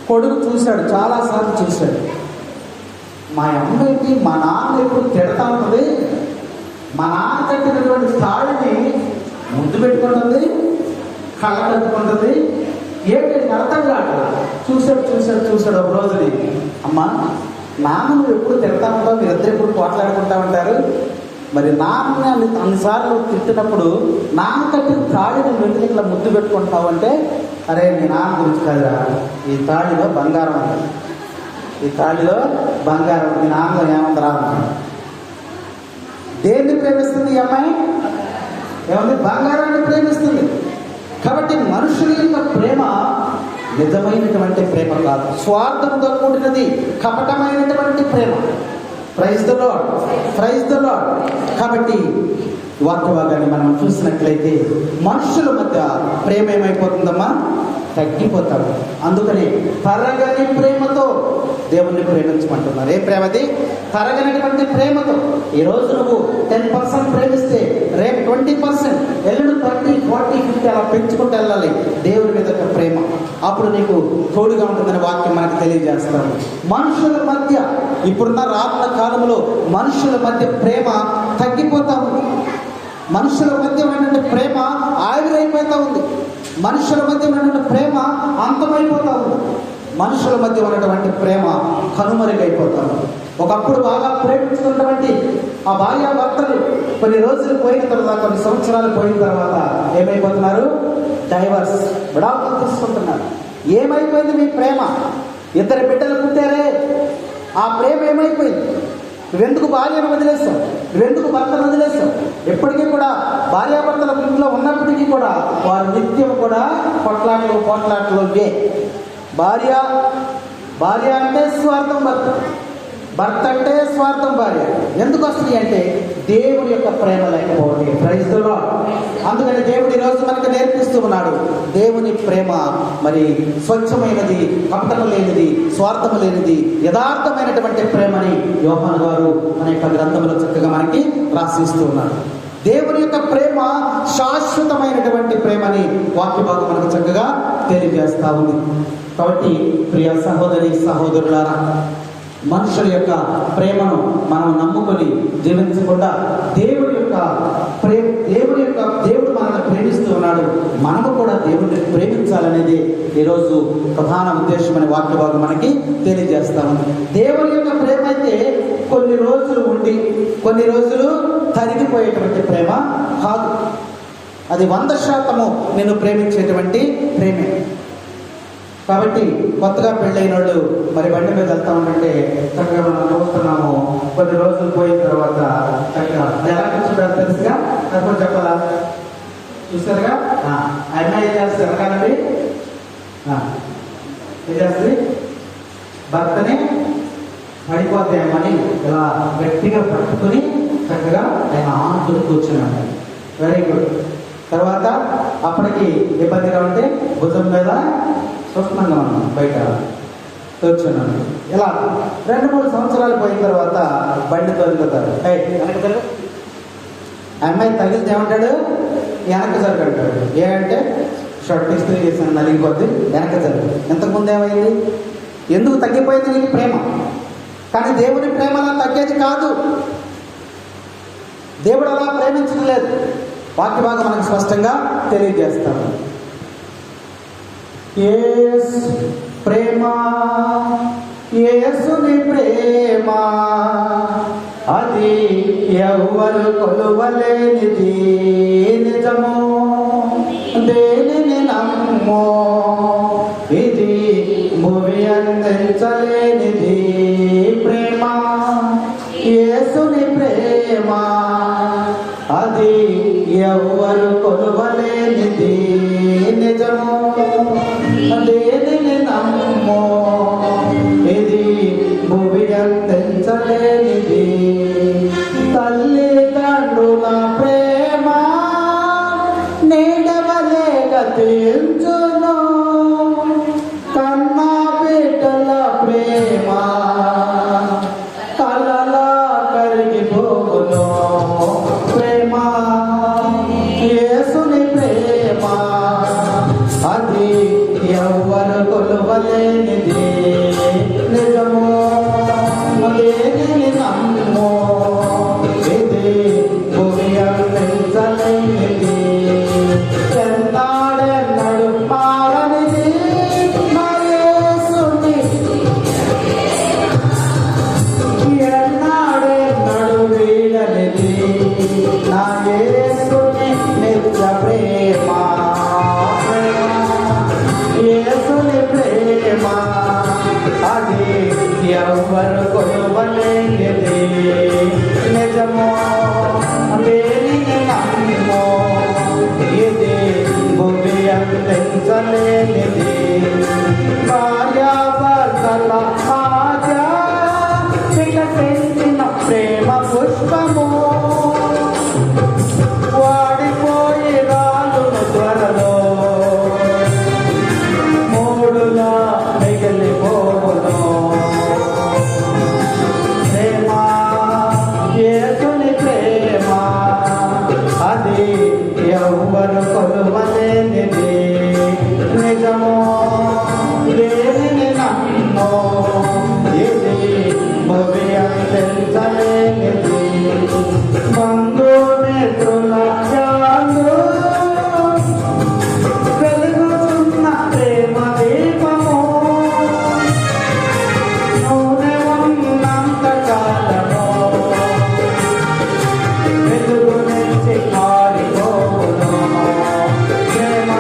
కొడుకు చూశాడు, చాలాసార్లు చూశాడు. మా అమ్మకి మా నాన్న ఎప్పుడు తిడతా ఉంటుంది, మా నాన్న కట్టినటువంటి తాళిని ముద్దు పెట్టుకుంటుంది, కళ్ళ కట్టుకుంటుంది. ఏంటి అర్థం కాదు. చూశాడు ఒక రోజుని, అమ్మ నాన్న నువ్వు ఎప్పుడు తిడతా ఉంటావు, మీరిద్దరు ఎప్పుడు పోట్లాడుకుంటా ఉంటారు, మరి నాన్న అన్నిసార్లు తిట్టినప్పుడు నాన్న కట్టిన తాళిని వెంటనే ఇట్లా ముద్దు పెట్టుకుంటున్నావు అంటే, అరే మీ నాన్న గురించి కాదురా, ఈ తాళిలో బంగారం ఉంది, ఈ తాళిలో బంగారం, మీ నాన్నలో ఏమంది రాదు. దేన్ని ప్రేమిస్తుంది ఈ అమ్మాయి? ఏమంది? బంగారాన్ని ప్రేమిస్తుంది. కాబట్టి మనుషుల యొక్క ప్రేమ నిజమైనటువంటి ప్రేమ కాదు, స్వార్థంతో కూడినది, కపటమైనటువంటి ప్రేమ. Praise the lord, praise the lord. కాబట్టి వాక్యభాగాన్ని మనం చూసినట్లయితే మనుషుల మధ్య ప్రేమ ఏమైపోతుందమ్మా? తగ్గిపోతాడు. అందుకని తరగని ప్రేమతో దేవుణ్ణి ప్రేమించమంటున్నారు. ఏ ప్రేమది? తరగనటువంటి ప్రేమతో. ఈరోజు నువ్వు 10% ప్రేమిస్తే రేపు 20%, ఎల్లుండి 30, 40, 50 అలా పెంచుకుంటూ వెళ్ళాలి దేవుడి మీద ప్రేమ. అప్పుడు నీకు తోడుగా ఉంటుందని వాక్యం మనకు తెలియజేస్తాను. మనుషుల మధ్య ఇప్పుడున్న రాత్రి కాలంలో మనుషుల మధ్య ప్రేమ తగ్గిపోతా ఉంది. మనుషుల మధ్య ఉన్నటువంటి ప్రేమ ఆవిరైపోతూ ఉంది. మనుషుల మధ్య ఉన్నటువంటి ప్రేమ అంతమైపోతా ఉంది. మనుషుల మధ్య ఉన్నటువంటి ప్రేమ కనుమరుగైపోతా ఉంది. ఒకప్పుడు బాగా ప్రేమించుకున్నటువంటి ఆ భార్యాభర్తలు కొన్ని రోజులు పోయిన తర్వాత, కొన్ని సంవత్సరాలు పోయిన తర్వాత ఏమైపోతున్నారు? డైవర్స్, విడాకులు తీసుకుంటున్నారు. ఏమైపోయింది మీ ప్రేమ? 2 బిడ్డలు పుట్టారే, ఆ ప్రేమ ఏమైపోయింది? నువ్వెందుకు భార్యను వదిలేస్తావు? నువ్వెందుకు భర్తను వదిలేస్తావు? ఎప్పటికీ కూడా భార్యాభర్తల ఇంట్లో ఉన్నప్పటికీ కూడా వారు నిత్యం కూడా పోట్లాట్లు భార్య అంటే స్వార్థం భర్త, భర్త అంటే స్వార్థం భార్య. ఎందుకు వస్తుంది అంటే దేవుడి యొక్క ప్రేమ లేకపోతే. Praise the Lord. అందుకని దేవుడు ఈరోజు మనకు నేర్పిస్తూ ఉన్నాడు. దేవుని ప్రేమ మరి స్వచ్ఛమైనది, కపటము లేనిది, స్వార్థము లేనిది, యథార్థమైనటువంటి ప్రేమని యోహాను గారు అనే గ్రంథంలో చక్కగా మనకి రాసిస్తూ ఉన్నాడు. దేవుని యొక్క ప్రేమ శాశ్వతమైనటువంటి ప్రేమని వాక్య భాగం మనకు చక్కగా తెలియజేస్తా ఉంది. కాబట్టి ప్రియ సహోదరి సహోదరులారా, మనుషుల యొక్క ప్రేమను మనం నమ్ముకొని జీవించకుండా దేవుడు మనల్ని ప్రేమిస్తూ ఉన్నాడు. మనము కూడా దేవుడిని ప్రేమించాలనేది ఈరోజు ప్రధాన ఉద్దేశం అనే వాక్య భాగం మనకి తెలియజేస్తా ఉంది. దేవుని యొక్క ప్రేమ అయితే కొన్ని రోజులు ఉండి కొన్ని రోజులు తరిగిపోయేటువంటి ప్రేమ కాదు. అది 100% నేను ప్రేమించేటువంటి ప్రేమే. కాబట్టి కొత్తగా పెళ్ళైన వాళ్ళు మరి బండి మీద వెళ్తా ఉంటే చక్కగా మనం నవ్వుతున్నాము. కొన్ని రోజులు పోయిన తర్వాత చక్కగా ఎలా కూర్చుంటారు తెలుసుగా, తక్కువ చెప్పాలా? చూస్తారుగా అమ్మాయి ఏం చేస్తారు? వెనకాలండి ఏం చేస్తుంది? భర్తని పడిపోతాయమ్మని ఇలా గట్టిగా పట్టుకుని చక్కగా ఆయన ఆంతులు కూర్చున్నాడు. Very good. తర్వాత అప్పటికి ఇబ్బందిగా ఉంటే భుజం మీద స్వప్నంగా ఉన్నాం, బయట కూర్చున్నాను. ఇలా 2-3 సంవత్సరాలు పోయిన తర్వాత బండి తొలుగుతారు. వెనక జరుగు. అమ్మాయి తగిలితే ఏమంటాడు? వెనక జరుగు అంటాడు. ఏంటంటే షర్ట్ ఇస్త్రీ చేసిన నలిగిపోద్ది, వెనక జరుగు. ఇంతకుముందు ఏమైంది? ఎందుకు తగ్గిపోయింది నీకు ప్రేమ? కానీ దేవుని ప్రేమ అలా తగ్గేది కాదు. దేవుడు అలా ప్రేమించడం లేదు. వాక్య భాగం మనకు స్పష్టంగా తెలియజేస్తాడు. ప్రేమ, యేసుని ప్రేమ అది ఎవ్వరు కొలువలేనిది, నిజము దేనిని నమ్మో ఇది భూమి అందించలేనిది. ప్రేమ, యేసుని ప్రేమ అది ఎవ్వరు కొలువలేనిది, నిజము దేనిని నమ్మో ఇది భూమి అందించలేనిది. తల్లిదండ్రుల ప్రేమ నీడవలేక తీర్చును, కన్నా బిడ్డల ప్రేమ కలలా కరిగిపోను. ప్రేమ, యేసుని ప్రేమ అది ఎవ్వరు కొలువలేనిది, నిజము నిజమో దేనిని నమ్మో ఇది భూమి అందించలేనిది భార్యాభర్తల ఆజా వికసించిన ప్రేమ పుష్పము వాడిపోయి రాలును త్వరలో మూడులా మిగిలిపోవును ప్రేమ యేసుని ప్రేమ అది ఎవ్వరు కొలువలేనిది నిజమో దేనిని నమ్మో ఇది భూమి అందించలేనిది బంధుమిత్రుల జాలు వెలుగుతున్న ప్రేమ దీపము నూనె ఉన్నంత కాలము వెలుగు నుంచి కారిపోవును ప్రేమ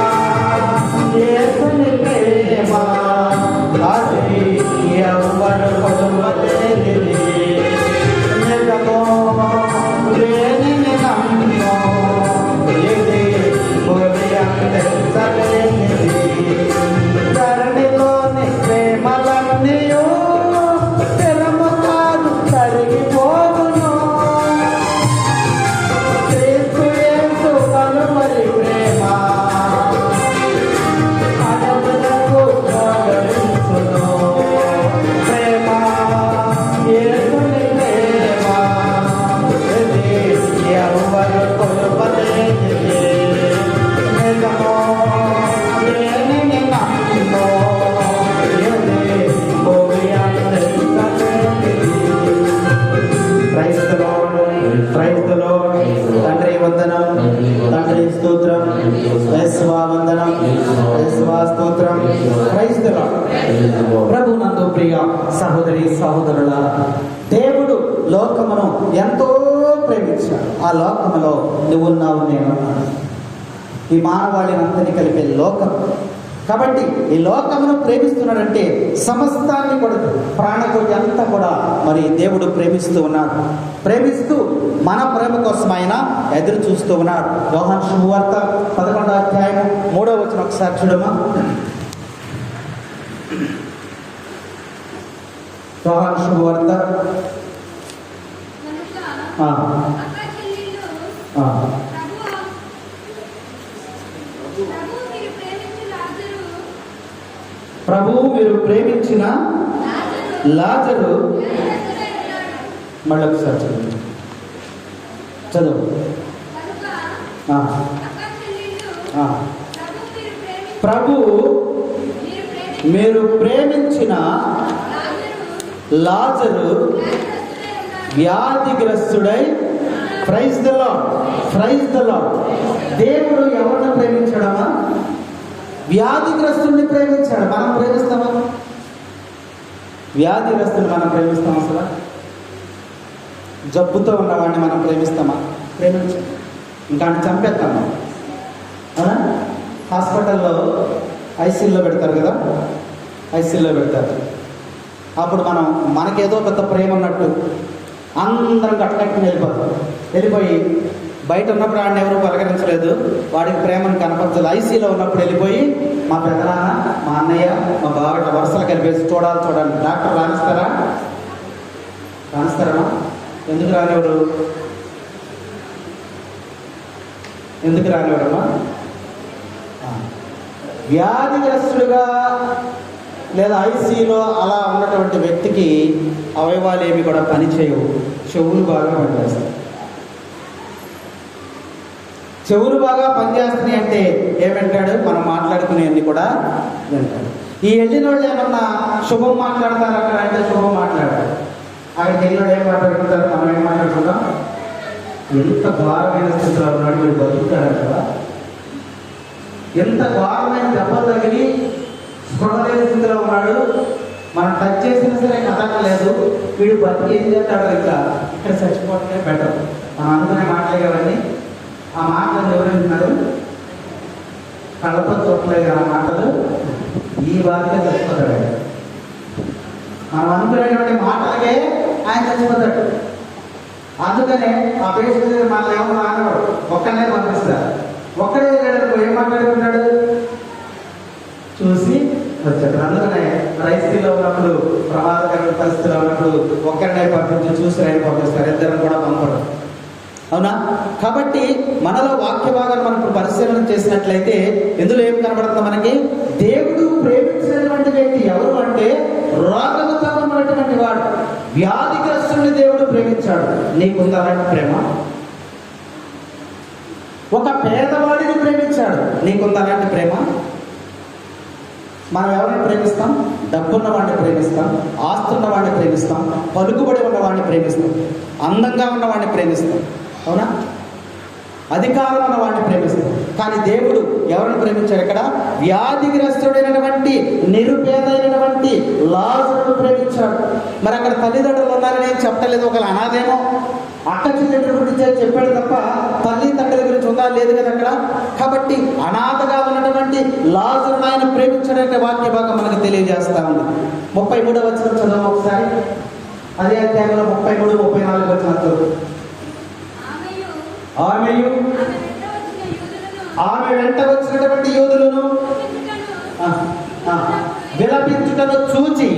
యేసుని ప్రేమ అది ఎవ్వరు కొలువలేనిది నిజమో దేనిని నమ్మో ఇది భూమి అందించలేనిది ధరణిలోని ప్రేమలన్నీయు స్థిరముతాను తరిగిపోవును క్రీస్తు యేసు కలువరి ప్రేమ అడవులకు గౌరవించును ప్రేమ యేసుని ప్రేమ ఇది ఎవ్వరు కొలువలేనిది నిజమో దేనిని నమ్మో ఇది భూమి అందించలేనిది క్రైస్తలో తండ్రి వందనం తండ్రి స్తోత్రం యేసువా వందనం యేసువా స్తోత్రం క్రైస్తలో ప్రభు నందు ప్రియ సహోదరి సహోదరుల దేవుడు లోకమును ఎంతో ప్రేమించాడు ఆ లోకములో నువ్వున్నావు నేనున్నాను ఈ మానవాళిని అంతని కలిపే లోకం కాబట్టి ఈ లోకమును ప్రేమిస్తున్నాడంటే సమస్తాన్ని కూడా ప్రాణకోటి అంతా కూడా మరి దేవుడు ప్రేమిస్తూ ఉన్నాడు ప్రేమిస్తూ మన ప్రేమ కోసం ఆయన ఎదురు చూస్తూ ఉన్నాడు యోహాను శుభవార్త 11వ అధ్యాయం 3వ వచనం ఒకసారి చూడమా యోహాను శుభవార్త ప్రభువు మీరు ప్రేమించిన లాజరు మళ్ళీ ఒకసారి చదువు ప్రభు మీరు ప్రేమించిన లాజరు వ్యాధిగ్రస్తుడై ప్రైజ్ ద లార్డ్ దేవుడు ఎవరిని ప్రేమించడమా వ్యాధిగ్రస్తుడిని ప్రేమించాడు మనం ప్రేమిస్తామా వ్యాధిగ్రస్తుని మనం ప్రేమిస్తాం అసలు జబ్బుతో ఉన్నవాడిని మనం ప్రేమిస్తామా ప్రేమించాం ఇంకా చంపేస్తాం అవునా హాస్పిటల్లో ఐసీయూలో పెడతారు కదా ఐసీయూలో పెడతారు అప్పుడు మనం మనకేదో పెద్ద ప్రేమ ఉన్నట్టు అందరం కట్టకట్టుకుని వెళ్ళిపోయి బయట ఉన్నప్పుడు ఆయన ఎవరు పలకరించలేదు వాడికి ప్రేమను కనపరచలేదు ఐసీలో ఉన్నప్పుడు వెళ్ళిపోయి మా పెద్దనాన్న మా అన్నయ్య మా బావ వరుసలు కలిపేసి చూడాలి డాక్టర్ రాణిస్తారా ఎందుకు రానివ్వడమ్మా వ్యాధిగ్రస్తుడుగా లేదా ఐసీలో అలా ఉన్నటువంటి వ్యక్తికి అవయవాలు ఏమి కూడా పనిచేయవు చెవులు బాగా పనిచేస్తాయి చెవులు బాగా పనిచేస్తున్నాయి అంటే ఏమంటాడు మనం మాట్లాడుకునేవన్నీ కూడా వింటాడు ఈ వెళ్ళిన వాళ్ళు ఏమన్నా శుభం మాట్లాడతారు అక్కడ అంటే శుభం మాట్లాడతారు అక్కడికి వెళ్ళిన ఏం మాట్లాడుకుంటారు మనం ఏం మాట్లాడుకుంటాం ఎంత ఘోరమైన స్థితిలో ఉన్నాడు వీడు బతుకుతాడు కదా ఎంత ఘోరమైన దెబ్బలు తగిలి స్పృహలేని స్థితిలో ఉన్నాడు మనం టచ్ చేసినా సరే కదలలేదు వీడు బతికి ఏం చేస్తాడు ఇంకా ఇక్కడ చచ్చిపోవటమే బెటర్ మనం అందుకనే మాట్లాడేవన్నీ ఆ మాటలు ఎవరంటున్నారు కళ్ళతో చూడలేదు ఆ మాటలు ఈ బాధగా చచ్చిపోతాడు మనం అనుకునేటువంటి మాటలకే ఆయన చచ్చిపోతాడు అందుకనే ఆ పేషెంట్ మనల్ని ఏమో రానివాడు, ఒక్కనే పంపిస్తారు. ఒక్కడే వెళ్ళాడు, ఏం మాట్లాడుకుంటాడు, చూసి వచ్చాడు. అందుకనే రైతుల్లో ఉన్నప్పుడు, ప్రమాదకరమైన పరిస్థితుల్లో ఉన్నప్పుడు ఒక్కరినే పంపించి చూసి రైలు పంపిస్తారు, ఇద్దరు కూడా పంపరు. అవునా? కాబట్టి మనలో వాక్య భాగాన్ని మనం ఇప్పుడు పరిశీలన చేసినట్లయితే ఇందులో ఏం కనబడుతుంది మనకి? దేవుడు ప్రేమించినటువంటి వ్యక్తి ఎవరు అంటే రోగముతో ఉన్నటువంటి వాడు, వ్యాధిగ్రస్తుని దేవుడు ప్రేమించాడు. నీకుంది అలాంటి ప్రేమ? ఒక పేదవాడిని ప్రేమించాడు, నీకుంది అలాంటి ప్రేమ? మనం ఎవరిని ప్రేమిస్తాం? డబ్బున్న వాడిని ప్రేమిస్తాం, ఆస్తున్న వాడిని ప్రేమిస్తాం, పలుకుబడి ఉన్న వాడిని ప్రేమిస్తాం, అందంగా ఉన్న వాడిని ప్రేమిస్తాం. అవునా? అధికారం ఉన్న వాడిని ప్రేమిస్తాం. కానీ దేవుడు ఎవరిని ప్రేమించాడు? ఇక్కడ వ్యాధిగ్రస్తుడైనటువంటి నిరుపేదైనటువంటి లాజరును ప్రేమించాడు. మరి అక్కడ తల్లిదండ్రులు ఉన్నారని ఏం చెప్పలేదు. ఒకవేళ అనాథేమో అక్క చెల్లెళ్ళ గురించి చెప్పాడు తప్ప తల్లి తండ్రుల గురించి ఉందా? లేదు కదా అక్కడ. కాబట్టి అనాథగా ఉన్నటువంటి లాజరును ఆయన ప్రేమించడానికి వాక్య భాగం మనకు తెలియజేస్తా ఉంది. 33వ వచనం చదువు ఒకసారి. అదే అధ్యాయంలో 33, 34 వచనాలు. ఆమె వెంట వచ్చినటువంటి యూదులను విలపించుటను చూచి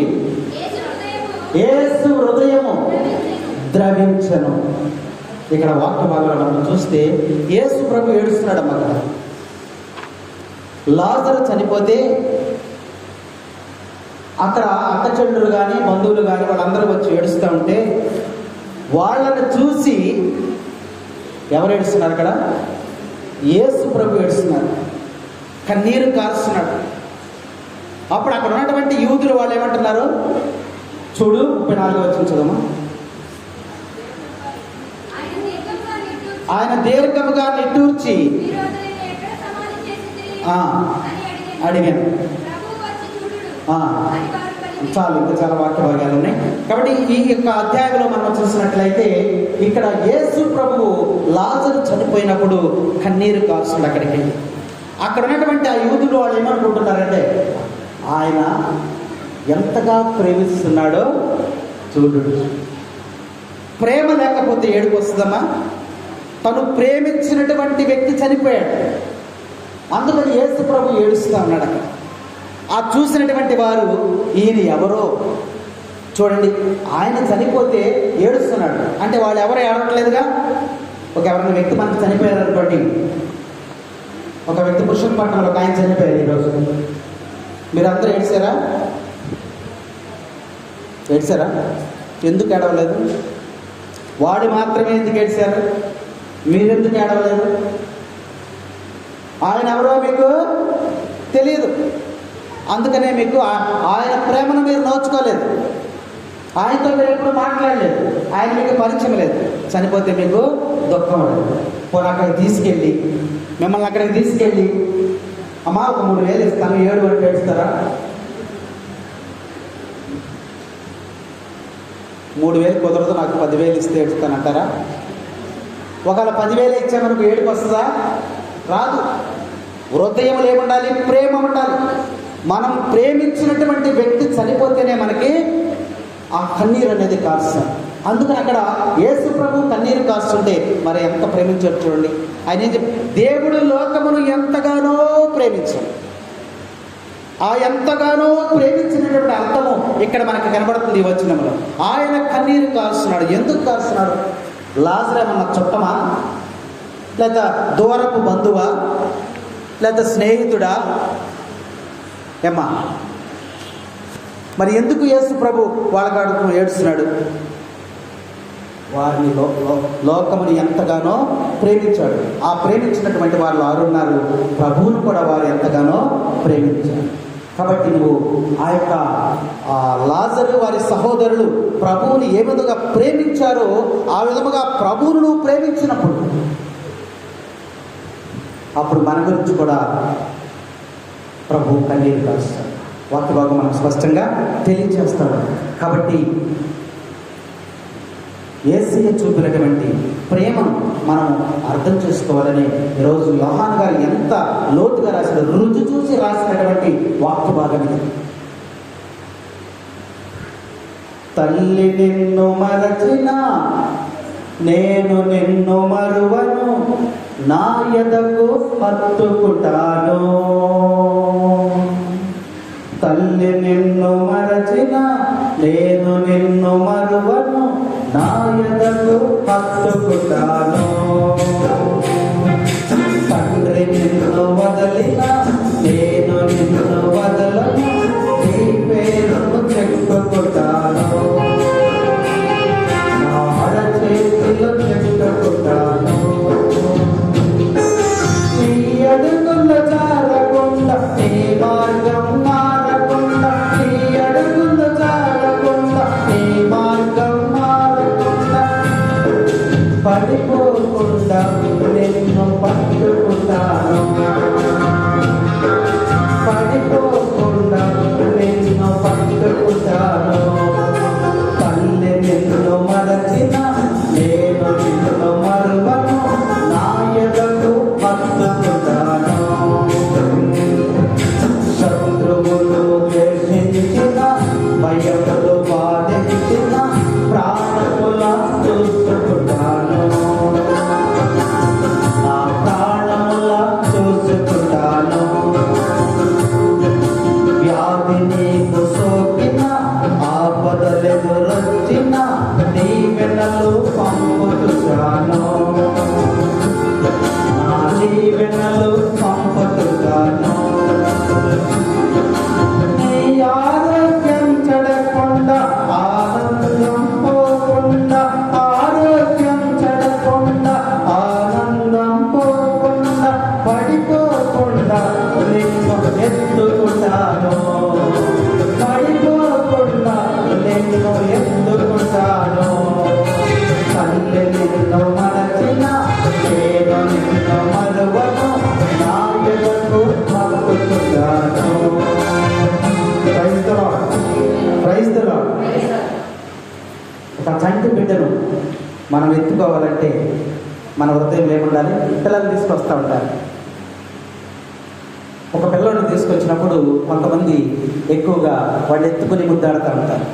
యేసు హృదయము ద్రవించెను. ఇక్కడ వాక్య భాగంలో మనం చూస్తే యేసు ప్రభు ఏడుస్తున్నాడు అమ్మ. కదా లాజరు చనిపోతే అక్కడ అక్క చెల్లెలు కానీ బంధువులు కానీ వాళ్ళందరూ వచ్చి ఏడుస్తూ ఉంటే వాళ్ళని చూసి ఎవరు ఏడుస్తున్నారు? అక్కడ యేసు ప్రభు ఏడుస్తున్నారు, కన్నీరు కారుస్తున్నాడు. అప్పుడు అక్కడ ఉన్నటువంటి యూదులు వాళ్ళు ఏమంటున్నారు? చూడు 34వ వచనం చదవమా. ఆయన దీర్ఘముగా నిట్టూర్చి అడిగాను. చాలు, ఇంకా చాలా వాక్య భాగాలు ఉన్నాయి. కాబట్టి ఈ యొక్క అధ్యాయంలో మనం చూసినట్లయితే ఇక్కడ యేసు ప్రభువు లాజరు చనిపోయినప్పుడు కన్నీరు కాల్చుడు. అక్కడికి అక్కడ ఉన్నటువంటి ఆ యూదులు వాళ్ళు ఏమనుకుంటున్నారంటే ఆయన ఎంతగా ప్రేమిస్తున్నాడో చూడు. ప్రేమ లేకపోతే ఏడుపు వస్తుందమ్మా? తను ప్రేమించినటువంటి వ్యక్తి చనిపోయాడు, అందుకని యేసు ప్రభు ఏడుస్తూ ఉన్నాడు అక్కడ. ఆ చూసినటువంటి వారు ఈయన ఎవరో చూడండి, ఆయన చనిపోతే ఏడుస్తున్నాడు అంటే వాళ్ళు ఎవరు ఏడవట్లేదుగా. ఎవరైనా వ్యక్తి మనకు చనిపోయారు అనుకోండి, ఒక వ్యక్తి పురుషోత్తపట్నంలో ఒక ఆయన చనిపోయారు ఈరోజు, మీరందరూ ఏడ్చారా? ఏడ్చారా? ఎందుకు ఏడవలేదు? వాడు మాత్రమే ఎందుకు ఏడ్చారు? మీరెందుకు ఏడవలేదు? ఆయన ఎవరో మీకు తెలియదు, అందుకనే మీకు ఆయన ప్రేమను మీరు నోచుకోలేదు, ఆయనతో మీరు ఎప్పుడు మాట్లాడలేదు, ఆయన మీకు పరిచయం లేదు. చనిపోతే మీకు దుఃఖం ఉండదు. పోనీ అక్కడికి తీసుకెళ్ళి మిమ్మల్ని అక్కడికి తీసుకెళ్ళి అమ్మా ఒక 3,000 ఇస్తాను 7 అంటే ఏడుస్తారా? 3,000 కుదరదు, నాకు 10,000 ఇస్తే ఏడుస్తానంటారా? ఒకవేళ 10,000 ఇచ్చామనుకో ఏడుపు వస్తుందా? రాదు. హృదయములు ఏముండాలి? ప్రేమ ఉండాలి. మనం ప్రేమించినటువంటి వ్యక్తి చనిపోతేనే మనకి ఆ కన్నీరు అనేది కాస్తాం. అందుకని అక్కడ యేసు ప్రభు కన్నీరు కాస్తుంటే మరి ఎంత ప్రేమించారు చూడండి. ఆయన ఏం చెప్పి దేవుడు లోకమును ఎంతగానో ప్రేమించాడు. ఆ ఎంతగానో ప్రేమించినటువంటి అర్థము ఇక్కడ మనకు కనబడుతుంది ఈ వచనంలో. ఆయన కన్నీరు కారుస్తున్నాడు. ఎందుకు కారుస్తున్నాడు? లాజరు ఏమన్నా చుట్టమా, లేదా దూరపు బంధువా, లేదా స్నేహితుడా? ఏమ్మా మరి ఎందుకు యేసు ప్రభు వాళ్ళ కాడుకు ఏడుస్తున్నాడు? వారిని లోకముని ఎంతగానో ప్రేమించాడు. ఆ ప్రేమించినటువంటి వాళ్ళు వారున్నారు, ప్రభువును కూడా వారు ఎంతగానో ప్రేమించారు. కాబట్టి నువ్వు ఆ యొక్క లాజరు వారి సహోదరులు ప్రభువుని ఏ విధంగా ప్రేమించారో ఆ విధముగా ప్రభువును నువ్వు ప్రేమించినప్పుడు అప్పుడు మన గురించి కూడా ప్రభు కన్నీరు కారుస్తాడు. వాక్య భాగం మనకు స్పష్టంగా తెలియజేస్తాడు. కాబట్టి యేసయ్య చూపినటువంటి ప్రేమను మనం అర్థం చేసుకోవాలని ఈరోజు యోహాను గారు ఎంత లోతుగా రాసిన, రుచి చూసి రాసినటువంటి వాక్య భాగం ఇది. తల్లి నిన్ను మరచిన నేను నిన్ను మరువను, నా ఎదకు హత్తుకుంటాను. తల్లి నిన్ను మరచిన, నేను నిన్ను మరువను, నా ఎదకు హత్తుకుంటాను. తండ్రి నిన్ను వదలిన, నేను నిన్ను వదలను, నీ పేరును చెప్పుకుంటాను. నా చేతిలో చెప్పుకుంటాను. నీ అడుగుల్లో జారకుండా, నీ మార్గం మారకుండా, నీ అడుగుల్లో జారకుండా, నీ మార్గం మారకుండా, పడిపోకుండా నిన్ను పట్టుకుంటాను. పడిపోకుండా నిన్ను పట్టుకుంటాను. తల్లి నిన్ను మరచిన, నేను నిన్ను మరువను, నా ఎదకు హత్తుకుంటాను. శత్రువులు ద్వేషించిన, భయములు బాధించిన, ప్రాణములా చూసుకుంటాను. నా ప్రాణములా చూసుకుంటాను. వ్యాధి నీకు సోకిన, ఆపదలెదురొచ్చిన, దీవెనలు పంపుతున్నాను. నా దీవెనలు పంపుతున్నాను. నీ ఆరోగ్యం చెడకుండా, ఆనందం పోకుండా, ఆరోగ్యం చెడకుండా, ఆనందం పోకుండా, పడిపోకుండా నిన్ను ఎత్తుకుంటాను. పడిపోకుండా నిన్ను ఎత్తుకుంటాను. తల్లి నిన్ను మరచిన, నేను నిన్ను మరువను, నా ఎదకు హత్తుకుంటాను. Praise the lord. Praise the lord. ఒక చంటి బిడ్డను మనం ఎత్తుకోవాలంటే మన హృదయం ఏముండాలి? పిల్లల్ని తీసుకొస్తూ ఉండాలి. ఒక పిల్లలను తీసుకొచ్చినప్పుడు కొంతమంది ఎక్కువగా వాళ్ళు ఎత్తుకుని ముద్దాడుతూ ఉంటారు.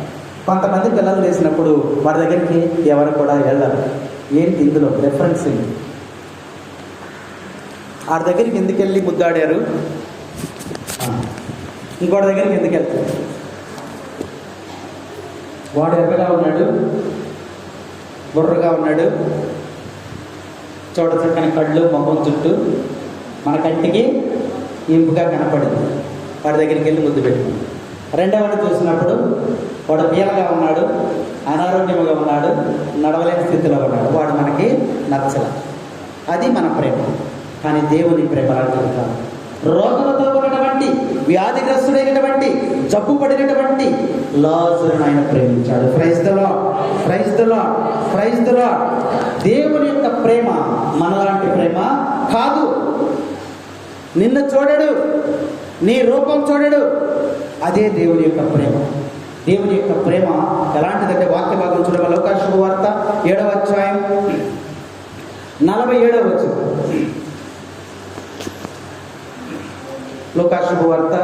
కొంతమంది పిల్లలు చేసినప్పుడు వాడి దగ్గరికి ఎవరు కూడా వెళ్ళరు. ఏంటి ఇందులో రెఫరెన్స్ ఏంటి? వాడి దగ్గరికి ఎందుకు వెళ్ళి ముద్దాడారు, ఇంకోటి దగ్గరికి ఎందుకు వెళ్తారు? వాడు ఎర్రగా ఉన్నాడు, బుర్రగా ఉన్నాడు, చూడ చక్కని కళ్ళు, మొహం, చుట్టూ మన కంటికి ఇంపుగా కనపడింది. వాడి దగ్గరికి వెళ్ళి ముద్దు పెట్టుకున్నాడు. రెండవని చూసినప్పుడు వాడు పీలగా ఉన్నాడు, అనారోగ్యంగా ఉన్నాడు, నడవలేని స్థితిలో ఉన్నాడు, వాడు మనకి నచ్చల. అది మన ప్రేమ. కానీ దేవుని ప్రేమ అలాంటిది కాదు. రోగంతో ఉన్నటువంటి, వ్యాధిగ్రస్తుడైనటువంటి, జబ్బు పడినటువంటి లాజరును ఆయన ప్రేమించాడు. Praise the lord. Praise the lord. Praise the lord. దేవుని యొక్క ప్రేమ మనలాంటి ప్రేమ కాదు. నిన్ను చూడడు, నీ రూపం చూడడు. అదే దేవుని యొక్క ప్రేమ. దేవుని యొక్క ప్రేమ ఎలాంటిదంటే వాక్య భాగం చూడగా లూకా శుభవార్త 7వ అధ్యాయం 47వ వచనం. లూకా శుభవార్త